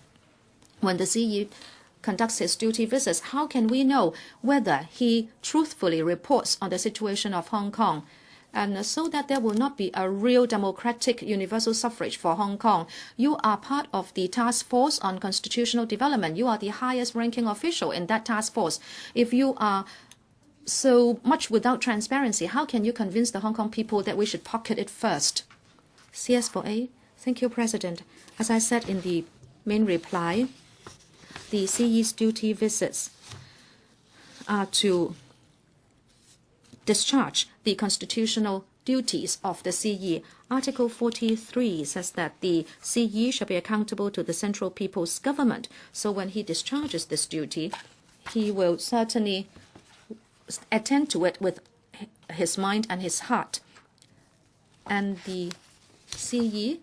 When the CE conducts his duty visits, how can we know whether he truthfully reports on the situation of Hong Kong? And so that there will not be a real democratic universal suffrage for Hong Kong. You are part of the task force on constitutional development. You are the highest ranking official in that task force. If you are so much without transparency, how can you convince the Hong Kong people that we should pocket it first? CS4A. Thank you, President. As I said in the main reply, the CE's duty visits are to discharge the constitutional duties of the CE. Article 43 says that the CE shall be accountable to the Central People's Government. So when he discharges this duty, he will certainly attend to it with his mind and his heart. And the CE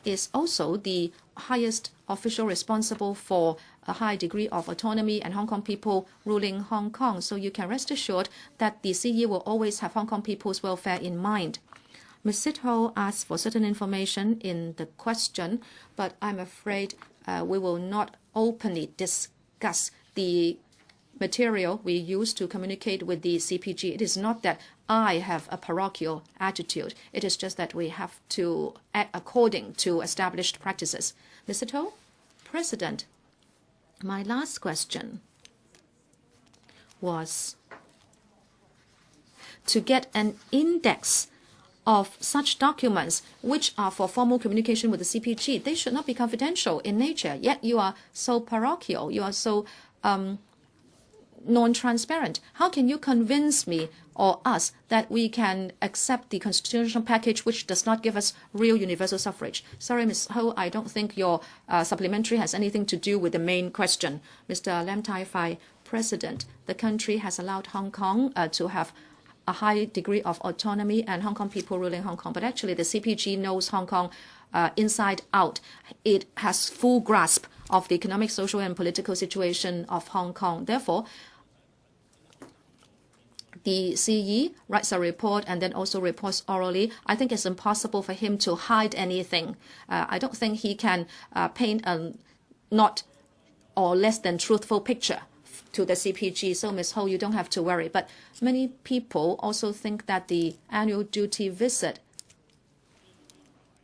is also the highest official responsible for a high degree of autonomy and Hong Kong people ruling Hong Kong. So you can rest assured that the CE will always have Hong Kong people's welfare in mind. Ms. Cyd Ho asked for certain information in the question, but I'm afraid we will not openly discuss the material we use to communicate with the CPG. It is not that I have a parochial attitude. It is just that we have to act according to established practices. Ms. Cyd Ho? President, my last question was to get an index of such documents which are for formal communication with the CPG. They should not be confidential in nature, yet you are so parochial, you are so non-transparent. How can you convince me or us that we can accept the constitutional package which does not give us real universal suffrage? Sorry, Ms. Ho, I don't think your supplementary has anything to do with the main question. Mr. Lam Tai Fai, President, the country has allowed Hong Kong to have a high degree of autonomy and Hong Kong people ruling Hong Kong. But actually the CPG knows Hong Kong inside out. It has full grasp of the economic, social and political situation of Hong Kong. Therefore, the CE writes a report and then also reports orally. I think it's impossible for him to hide anything. I don't think he can paint a not or less than truthful picture to the CPG. So, Ms. Ho, you don't have to worry. But many people also think that the annual duty visit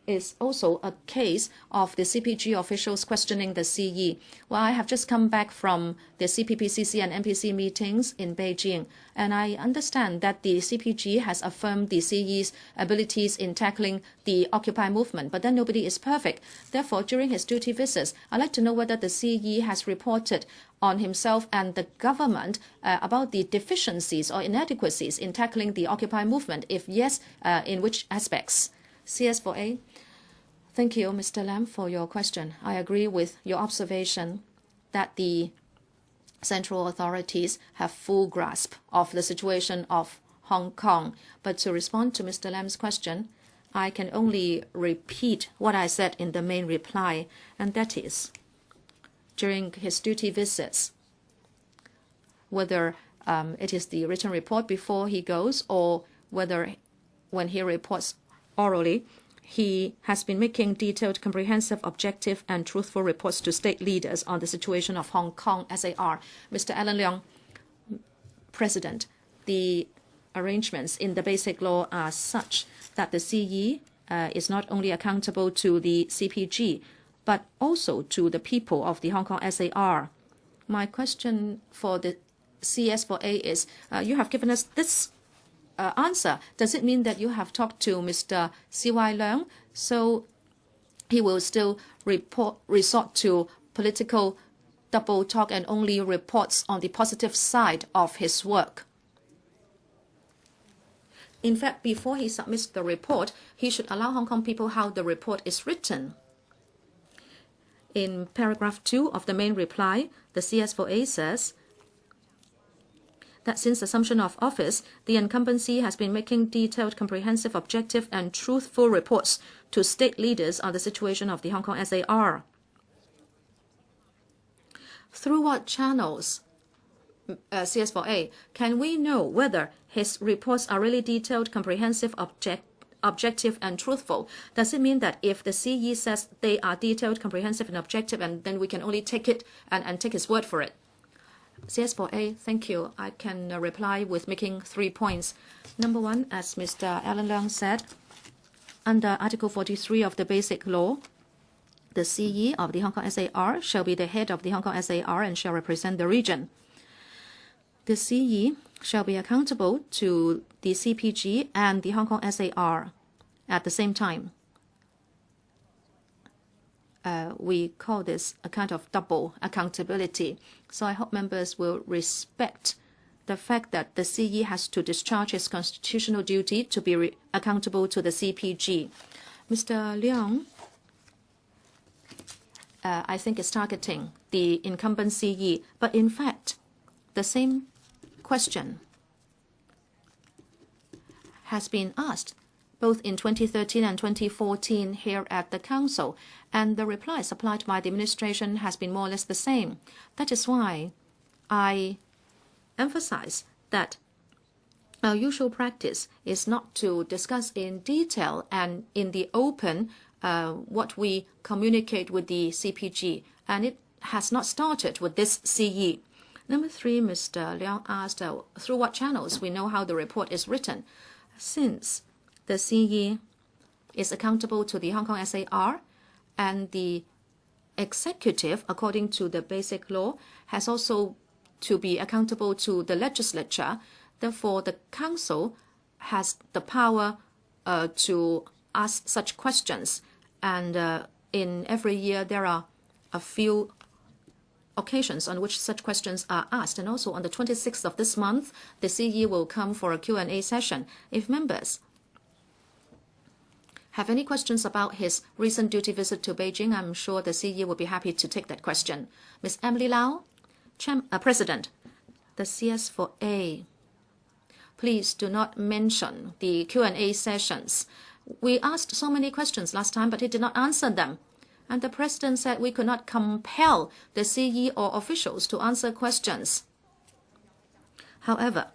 is also a case of the CPG officials questioning the CE. Well, I have just come back from the CPPCC and MPC meetings in Beijing, and I understand that the CPG has affirmed the CE's abilities in tackling the Occupy movement, but then nobody is perfect. Therefore, during his duty visits, I'd like to know whether the CE has reported on himself and the government about the deficiencies or inadequacies in tackling the Occupy movement. If yes, in which aspects? CS4A. Thank you, Mr. Lam, for your question. I agree with your observation that the central authorities have full grasp of the situation of Hong Kong. But to respond to Mr. Lam's question, I can only repeat what I said in the main reply, and that is, during his duty visits, whether it is the written report before he goes or whether when he reports orally, he has been making detailed, comprehensive, objective, and truthful reports to state leaders on the situation of Hong Kong SAR. Mr. Alan Leong, President, the arrangements in the Basic Law are such that the CE is not only accountable to the CPG, but also to the people of the Hong Kong SAR. My question for the CS4A is, you have given us this answer. Does it mean that you have talked to Mr. C.Y. Leung, so he will still resort to political double talk and only reports on the positive side of his work? In fact, before he submits the report, he should allow Hong Kong people how the report is written. In paragraph 2 of the main reply, the CS4A says that since assumption of office, the incumbency has been making detailed, comprehensive, objective, and truthful reports to state leaders on the situation of the Hong Kong SAR. Through what channels, CS4A, can we know whether his reports are really detailed, comprehensive, objective, and truthful? Does it mean that if the CE says they are detailed, comprehensive, and objective, and then we can only take it and take his word for it? CS4A, thank you. I can reply with making 3 points. Number one, as Mr. Alan Leung said, under Article 43 of the Basic Law, the CE of the Hong Kong SAR shall be the head of the Hong Kong SAR and shall represent the region. The CE shall be accountable to the CPG and the Hong Kong SAR at the same time. we call this a kind of double accountability. So I hope members will respect the fact that the CE has to discharge its constitutional duty to be accountable to the CPG. Mr. Leong, I think, is targeting the incumbent CE, but in fact, the same question has been asked both in 2013 and 2014 here at the Council, and the reply supplied by the administration has been more or less the same. That is why I emphasize that our usual practice is not to discuss in detail and in the open what we communicate with the CPG, and it has not started with this CE. Number 3, Mr. Leong asked through what channels we know how the report is written. Since the CE is accountable to the Hong Kong SAR, and the executive, according to the basic law, has also to be accountable to the legislature. Therefore, the Council has the power to ask such questions. And in every year, there are a few occasions on which such questions are asked. And also on the 26th of this month, the CE will come for a Q&A session. If members have any questions about his recent duty visit to Beijing, I'm sure the CE will be happy to take that question. Ms. Emily Lau, President, the CS4A, please do not mention the Q&A sessions. We asked so many questions last time, but he did not answer them. And the President said we could not compel the CE or officials to answer questions. However,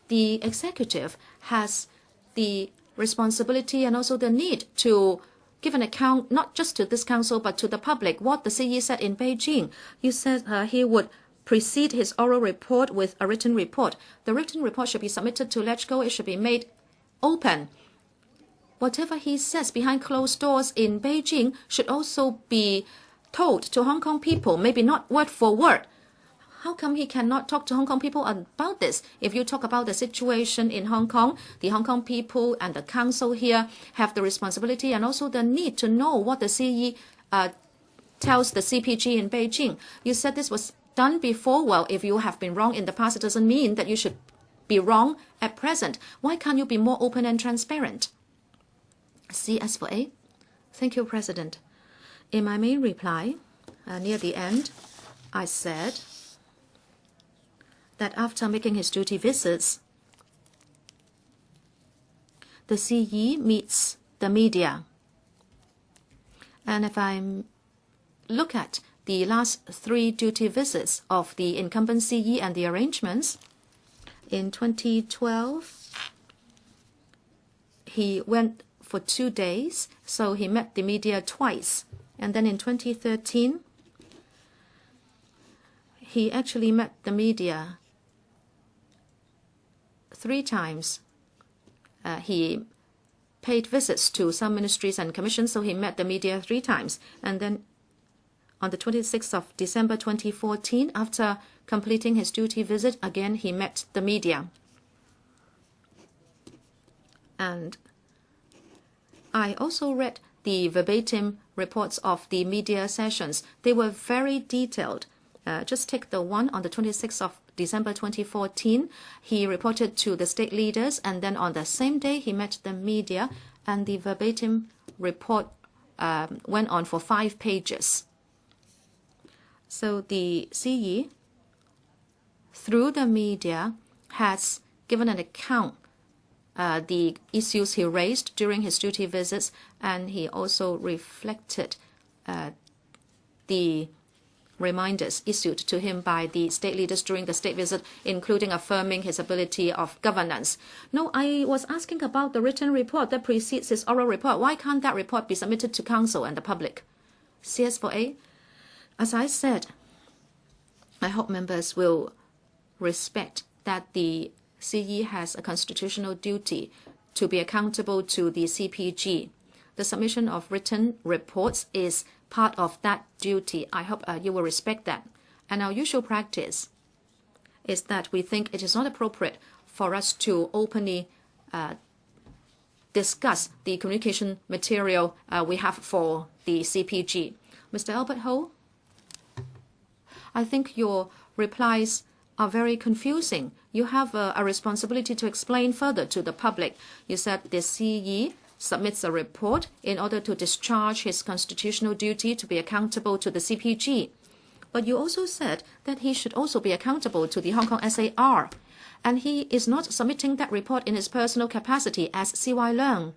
the executive has the responsibility and also the need to give an account not just to this council but to the public what the CE said in Beijing. You said he would precede his oral report with a written report. The written report should be submitted to LegCo. It should be made open. Whatever he says behind closed doors in Beijing should also be told to Hong Kong people, maybe not word for word. How come he cannot talk to Hong Kong people about this? If you talk about the situation in Hong Kong, the Hong Kong people and the council here have the responsibility and also the need to know what the CE tells the CPG in Beijing. You said this was done before. Well, if you have been wrong in the past, it doesn't mean that you should be wrong at present. Why can't you be more open and transparent? CS4A. Thank you, President. In my main reply, near the end, I said that after making his duty visits, the CE meets the media. And if I look at the last 3 duty visits of the incumbent CE and the arrangements, in 2012, he went for 2 days, so he met the media twice. And then in 2013, he actually met the media 3 times. He paid visits to some ministries and commissions, so he met the media 3 times. And then on the 26th of December 2014, after completing his duty visit, again he met the media. And I also read the verbatim reports of the media sessions. They were very detailed. Just take the one on the 26th of December 2014. He reported to the state leaders, and then on the same day he met the media, and the verbatim report went on for 5 pages. So the CE, through the media, has given an account the issues he raised during his duty visits, and he also reflected the reminders issued to him by the state leaders during the state visit, including affirming his ability of governance. No, I was asking about the written report that precedes his oral report. Why can't that report be submitted to Council and the public? CS4A, as I said, I hope members will respect that the CE has a constitutional duty to be accountable to the CPG. The submission of written reports is part of that duty. I hope you will respect that. And our usual practice is that we think it is not appropriate for us to openly discuss the communication material we have for the CPG. Mr. Albert Ho, I think your replies are very confusing. You have a responsibility to explain further to the public. You said the CE submits a report in order to discharge his constitutional duty to be accountable to the CPG. But you also said that he should also be accountable to the Hong Kong SAR, and he is not submitting that report in his personal capacity as CY Leung,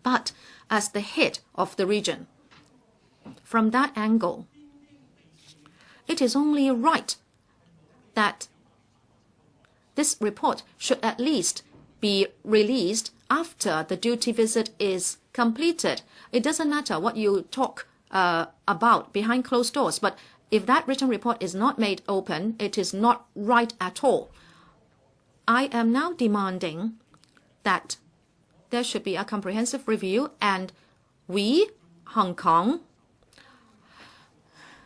but as the head of the region. From that angle, it is only right that this report should at least be released after the duty visit is completed. It doesn't matter what you talk about behind closed doors, but if that written report is not made open, it is not right at all. I am now demanding that there should be a comprehensive review, and we, Hong Kong,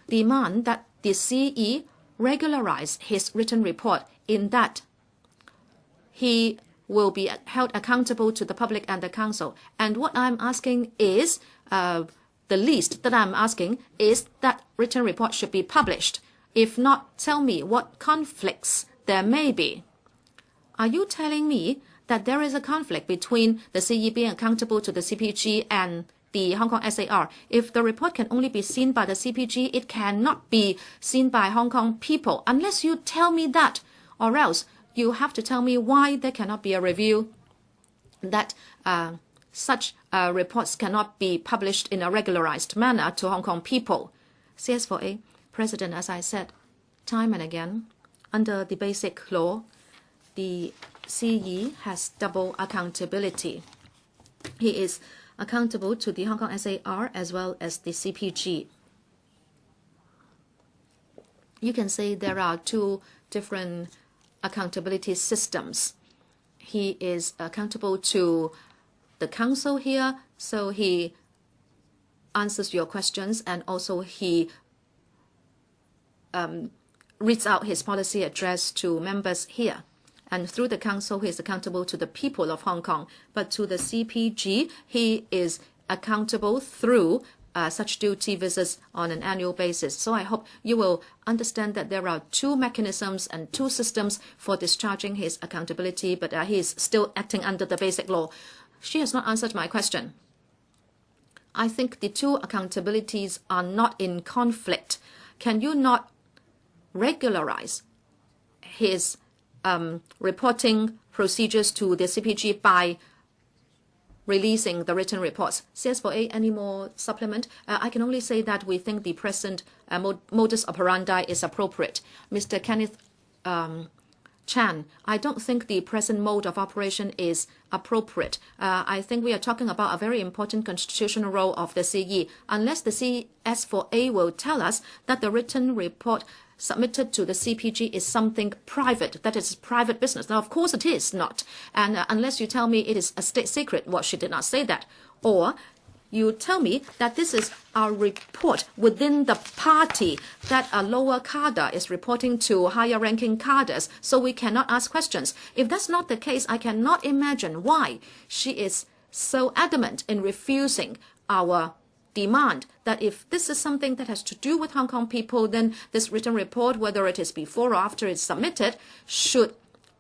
demand that the CE regularize his written report in that he will be held accountable to the public and the council. And what I'm asking is, the least that I'm asking is that written report should be published. If not, tell me what conflicts there may be. Are you telling me that there is a conflict between the CE being accountable to the CPG and the Hong Kong SAR? If the report can only be seen by the CPG, it cannot be seen by Hong Kong people, unless you tell me that, or else you have to tell me why there cannot be a review, that such reports cannot be published in a regularized manner to Hong Kong people. CS4A, President, as I said time and again, under the basic law, the CE has double accountability. He is accountable to the Hong Kong SAR as well as the CPG. You can say there are two different accountability systems. He is accountable to the council here, so he answers your questions, and also he reads out his policy address to members here. And through the council, he is accountable to the people of Hong Kong. But to the CPG, he is accountable through such duty visits on an annual basis. So I hope you will understand that there are two mechanisms and two systems for discharging his accountability, but he is still acting under the basic law. She has not answered my question. I think the two accountabilities are not in conflict. Can you not regularize his reporting procedures to the CPG by releasing the written reports? CS4A, any more supplement? I can only say that we think the present modus operandi is appropriate. Mr. Kenneth Chan, I don't think the present mode of operation is appropriate. I think we are talking about a very important constitutional role of the CE. Unless the CS4A will tell us that the written report submitted to the CPG is something private, that is private business. Now, of course, it is not. And unless you tell me it is a state secret, well, she did not say that. Or you tell me that this is our report within the party, that a lower cadre is reporting to higher ranking cadres, so we cannot ask questions. If that's not the case, I cannot imagine why she is so adamant in refusing our demand that if this is something that has to do with Hong Kong people, then this written report, whether it is before or after it's submitted, should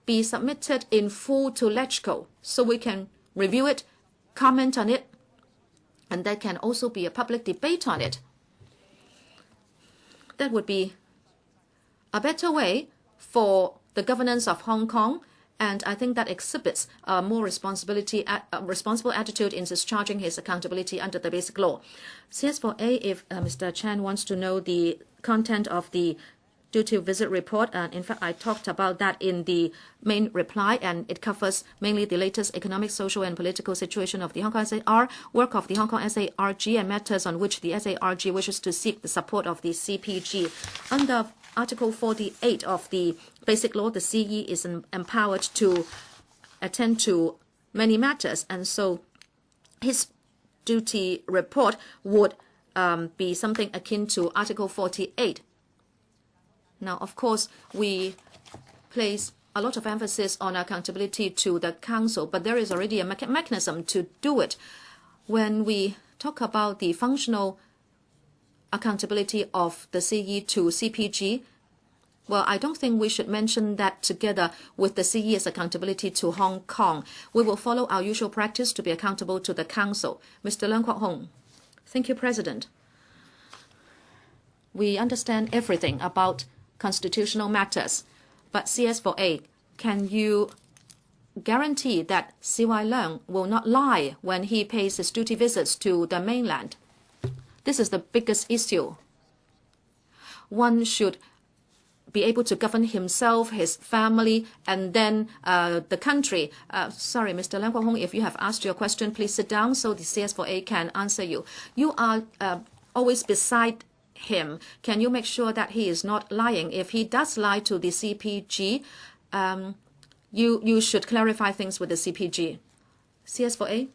be submitted in full to LegCo, so we can review it, comment on it, and there can also be a public debate on it. That would be a better way for the governance of Hong Kong, and I think that exhibits a more responsible attitude in discharging his accountability under the basic law. CS4A, if Mr. Chan wants to know the content of the duty visit report, and in fact I talked about that in the main reply, and it covers mainly the latest economic, social and political situation of the Hong Kong SAR, work of the Hong Kong SARG, and matters on which the SARG wishes to seek the support of the CPG. Under Article 48 of the Basic Law, the CE is empowered to attend to many matters, and so his duty report would be something akin to Article 48. Now, of course, we place a lot of emphasis on accountability to the council, but there is already a mechanism to do it. When we talk about the functional accountability of the CE to CPG, well, I don't think we should mention that together with the CE's accountability to Hong Kong. We will follow our usual practice to be accountable to the Council. Mr. Leung Kwok Hong. Thank you, President. We understand everything about constitutional matters, but CS4A, can you guarantee that CY Leung will not lie when he pays his duty visits to the mainland? This is the biggest issue. One should be able to govern himself, his family, and then the country. Sorry, Mr. Leung Kwok Hong, if you have asked your question, please sit down so the CS4A can answer you. You are always beside him. Can you make sure that he is not lying? If he does lie to the CPG, you should clarify things with the CPG. CS4A?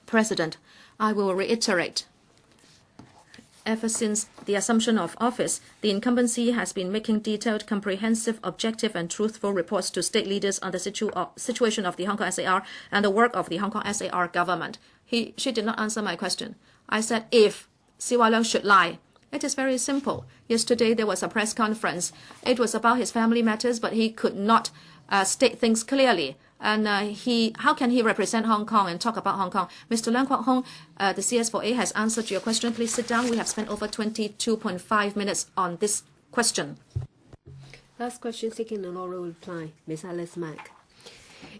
President, I will reiterate. Ever since the assumption of office, the incumbency has been making detailed, comprehensive, objective, and truthful reports to state leaders on the situation of the Hong Kong SAR and the work of the Hong Kong SAR government. She did not answer my question. I said if CY Leung should lie. It is very simple. Yesterday there was a press conference. It was about his family matters, but he could not state things clearly. And how can he represent Hong Kong and talk about Hong Kong? Mr. Leung Kwok Hong, the CS4A has answered your question. Please sit down. We have spent over 22.5 minutes on this question. Last question seeking an oral reply, Ms. Alice Mak.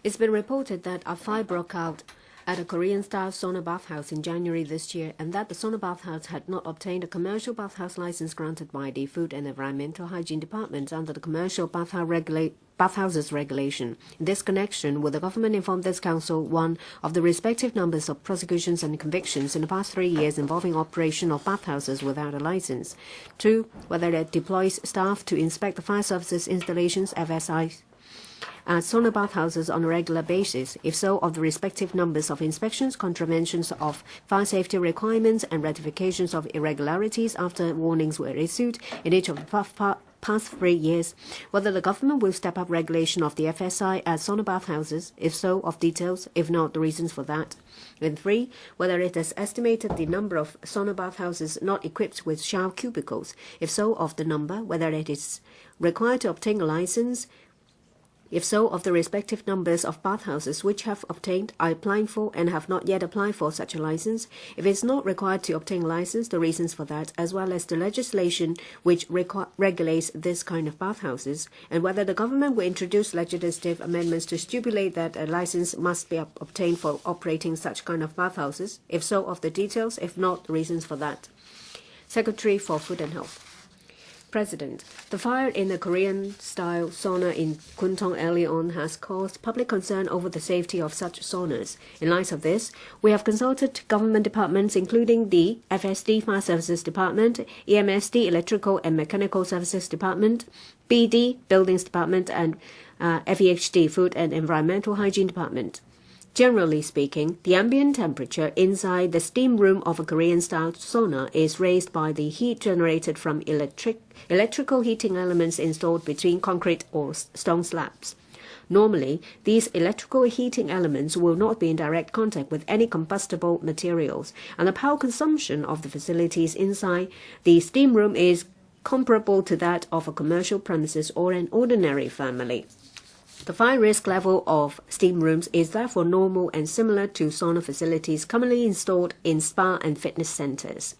It's been reported that a fire broke out at a Korean-style sauna bathhouse in January this year, and that the sauna bathhouse had not obtained a commercial bathhouse license granted by the Food and Environmental Hygiene Department under the Commercial Bathhouses Regulation. In this connection, will the government inform this council, 1, of the respective numbers of prosecutions and convictions in the past 3 years involving operation of bathhouses without a license, 2, whether it deploys staff to inspect the fire services installations, FSI, at sauna bathhouses on a regular basis? If so, of the respective numbers of inspections, contraventions of fire safety requirements, and rectifications of irregularities after warnings were issued in each of the past 3 years, whether the government will step up regulation of the FSI at sauna bathhouses, if so, of details, if not, the reasons for that. And 3, whether it has estimated the number of sauna bathhouses not equipped with shower cubicles, if so, of the number, whether it is required to obtain a license, if so, of the respective numbers of bathhouses which have obtained, are applying for, and have not yet applied for such a license. If it is not required to obtain a license, the reasons for that, as well as the legislation which regulates this kind of bathhouses, and whether the government will introduce legislative amendments to stipulate that a license must be obtained for operating such kind of bathhouses. If so, of the details. If not, the reasons for that. Secretary for Food and Health. President, the fire in the Korean-style sauna in Kwun Tong early on has caused public concern over the safety of such saunas. In light of this, we have consulted government departments including the FSD Fire Services Department, EMSD Electrical and Mechanical Services Department, BD Buildings Department, and FEHD Food and Environmental Hygiene Department. Generally speaking, the ambient temperature inside the steam room of a Korean-style sauna is raised by the heat generated from electrical heating elements installed between concrete or stone slabs. Normally, these electrical heating elements will not be in direct contact with any combustible materials, and the power consumption of the facilities inside the steam room is comparable to that of a commercial premises or an ordinary family. The fire risk level of steam rooms is therefore normal and similar to sauna facilities commonly installed in spa and fitness centers.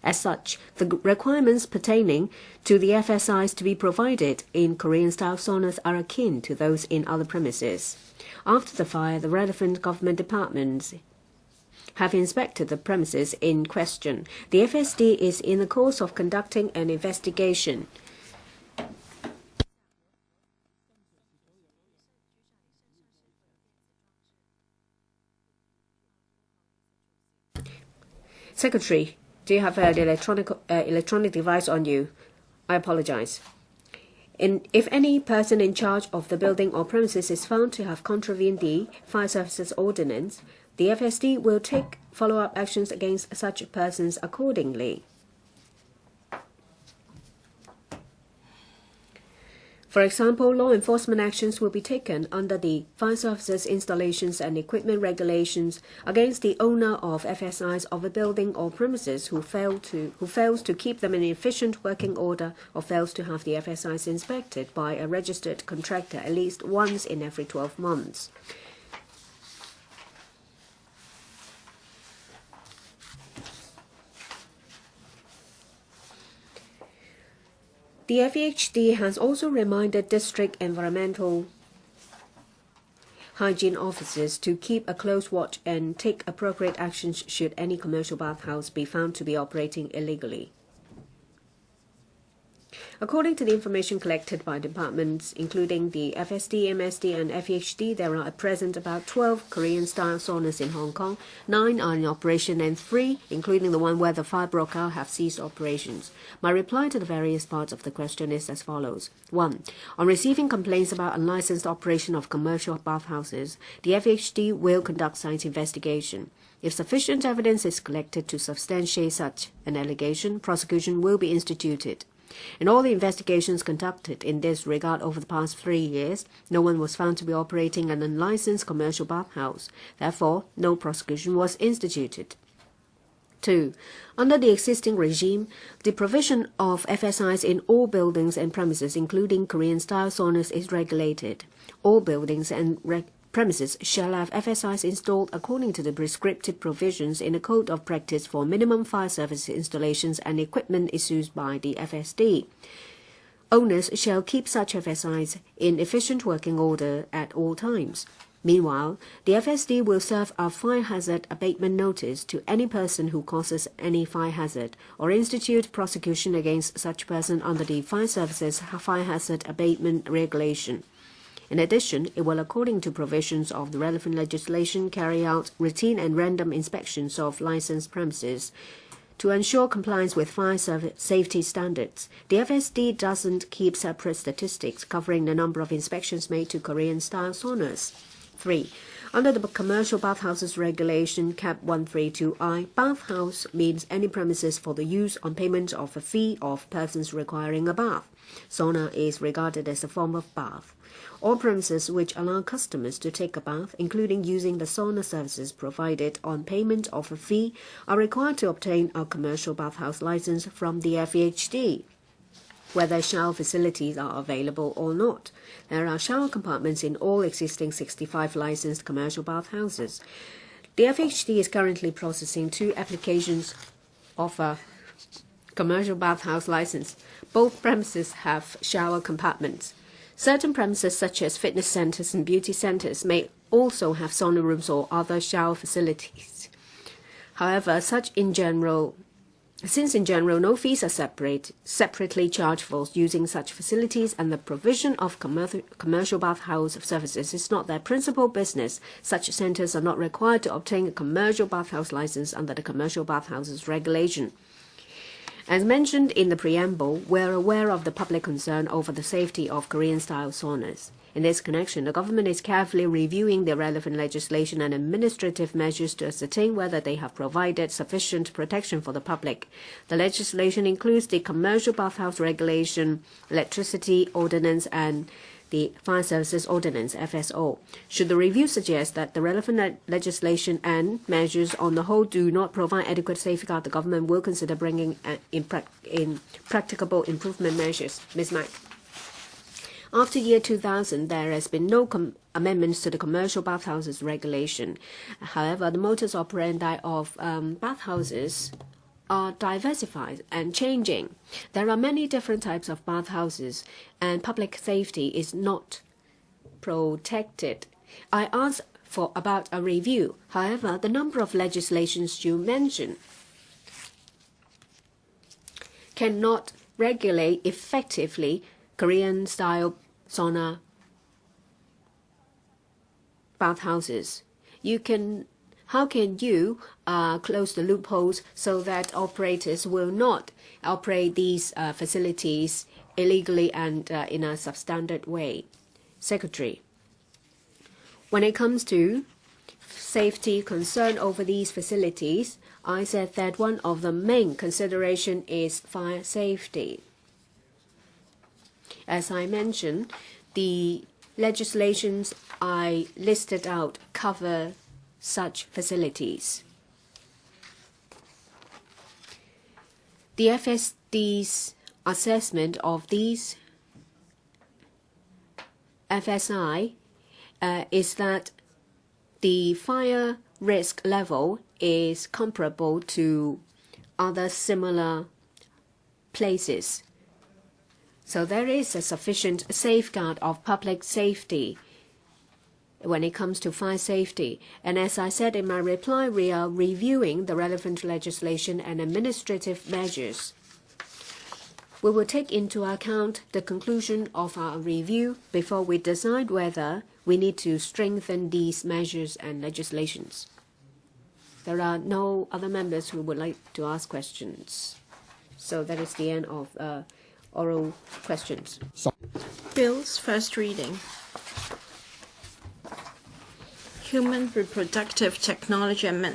As such, the requirements pertaining to the FSIs to be provided in Korean-style saunas are akin to those in other premises. After the fire, the relevant government departments have inspected the premises in question. The FSD is in the course of conducting an investigation. Secretary, do you have an electronic device on you? I apologize. If any person in charge of the building or premises is found to have contravened the Fire Services Ordinance, the FSD will take follow-up actions against such persons accordingly. For example, law enforcement actions will be taken under the Fire Services Installations and Equipment Regulations against the owner of FSIs of a building or premises who fails to keep them in efficient working order or fails to have the FSIs inspected by a registered contractor at least once in every 12 months. The FEHD has also reminded district environmental hygiene officers to keep a close watch and take appropriate actions should any commercial bathhouse be found to be operating illegally. According to the information collected by departments, including the FSD, MSD, and FEHD, there are at present about 12 Korean-style saunas in Hong Kong. 9 are in operation, and 3, including the one where the fire broke out, have ceased operations. My reply to the various parts of the question is as follows. 1. On receiving complaints about unlicensed operation of commercial bathhouses, the FEHD will conduct science investigation. If sufficient evidence is collected to substantiate such an allegation, prosecution will be instituted. In all the investigations conducted in this regard over the past 3 years, no one was found to be operating an unlicensed commercial bathhouse. Therefore, no prosecution was instituted. 2. Under the existing regime, the provision of FSIs in all buildings and premises, including Korean-style saunas, is regulated. All buildings and premises shall have FSIs installed according to the prescriptive provisions in the Code of Practice for minimum fire service installations and equipment issued by the FSD. Owners shall keep such FSIs in efficient working order at all times. Meanwhile, the FSD will serve a fire hazard abatement notice to any person who causes any fire hazard or institute prosecution against such person under the Fire Services Fire Hazard Abatement Regulation. In addition, it will, according to provisions of the relevant legislation, carry out routine and random inspections of licensed premises to ensure compliance with fire safety standards. The FSD doesn't keep separate statistics covering the number of inspections made to Korean-style saunas. 3. Under the Commercial Bathhouses Regulation, Cap 132I, bathhouse means any premises for the use on payment of a fee of persons requiring a bath. Sauna is regarded as a form of bath. All premises which allow customers to take a bath, including using the sauna services provided on payment of a fee, are required to obtain a commercial bathhouse license from the FEHD. Whether shower facilities are available or not, there are shower compartments in all existing 65 licensed commercial bathhouses. The FEHD is currently processing 2 applications of a commercial bathhouse license. Both premises have shower compartments. Certain premises such as fitness centers and beauty centers may also have sauna rooms or other shower facilities. However, since in general no fees are separately charged for using such facilities and the provision of commercial bathhouse services is not their principal business, such centers are not required to obtain a commercial bathhouse license under the Commercial Bathhouses Regulation. As mentioned in the preamble, we are aware of the public concern over the safety of Korean-style saunas. In this connection, the government is carefully reviewing the relevant legislation and administrative measures to ascertain whether they have provided sufficient protection for the public. The legislation includes the Commercial Bathhouse Regulation, Electricity Ordinance, and the Fire Services Ordinance, FSO. Should the review suggest that the relevant legislation and measures on the whole do not provide adequate safeguard, the government will consider bringing in practicable improvement measures. Ms. Mak. After year 2000, there has been no amendments to the Commercial Bathhouses Regulation. However, the modus operandi of bathhouses are diversified and changing. There are many different types of bathhouses, and public safety is not protected. I asked about a review. However, the number of legislations you mentioned cannot regulate effectively Korean-style sauna bathhouses. How can you close the loopholes so that operators will not operate these facilities illegally and in a substandard way? Secretary, when it comes to safety concern over these facilities, I said that one of the main consideration is fire safety. As I mentioned, the legislations I listed out cover such facilities. The FSD's assessment of these FSI is that the fire risk level is comparable to other similar places. So there is a sufficient safeguard of public safety when it comes to fire safety. And as I said in my reply, we are reviewing the relevant legislation and administrative measures. We will take into account the conclusion of our review before we decide whether we need to strengthen these measures and legislations. There are no other members who would like to ask questions. So that is the end of oral questions. Bills, first reading. Human Reproductive Technology Amendment.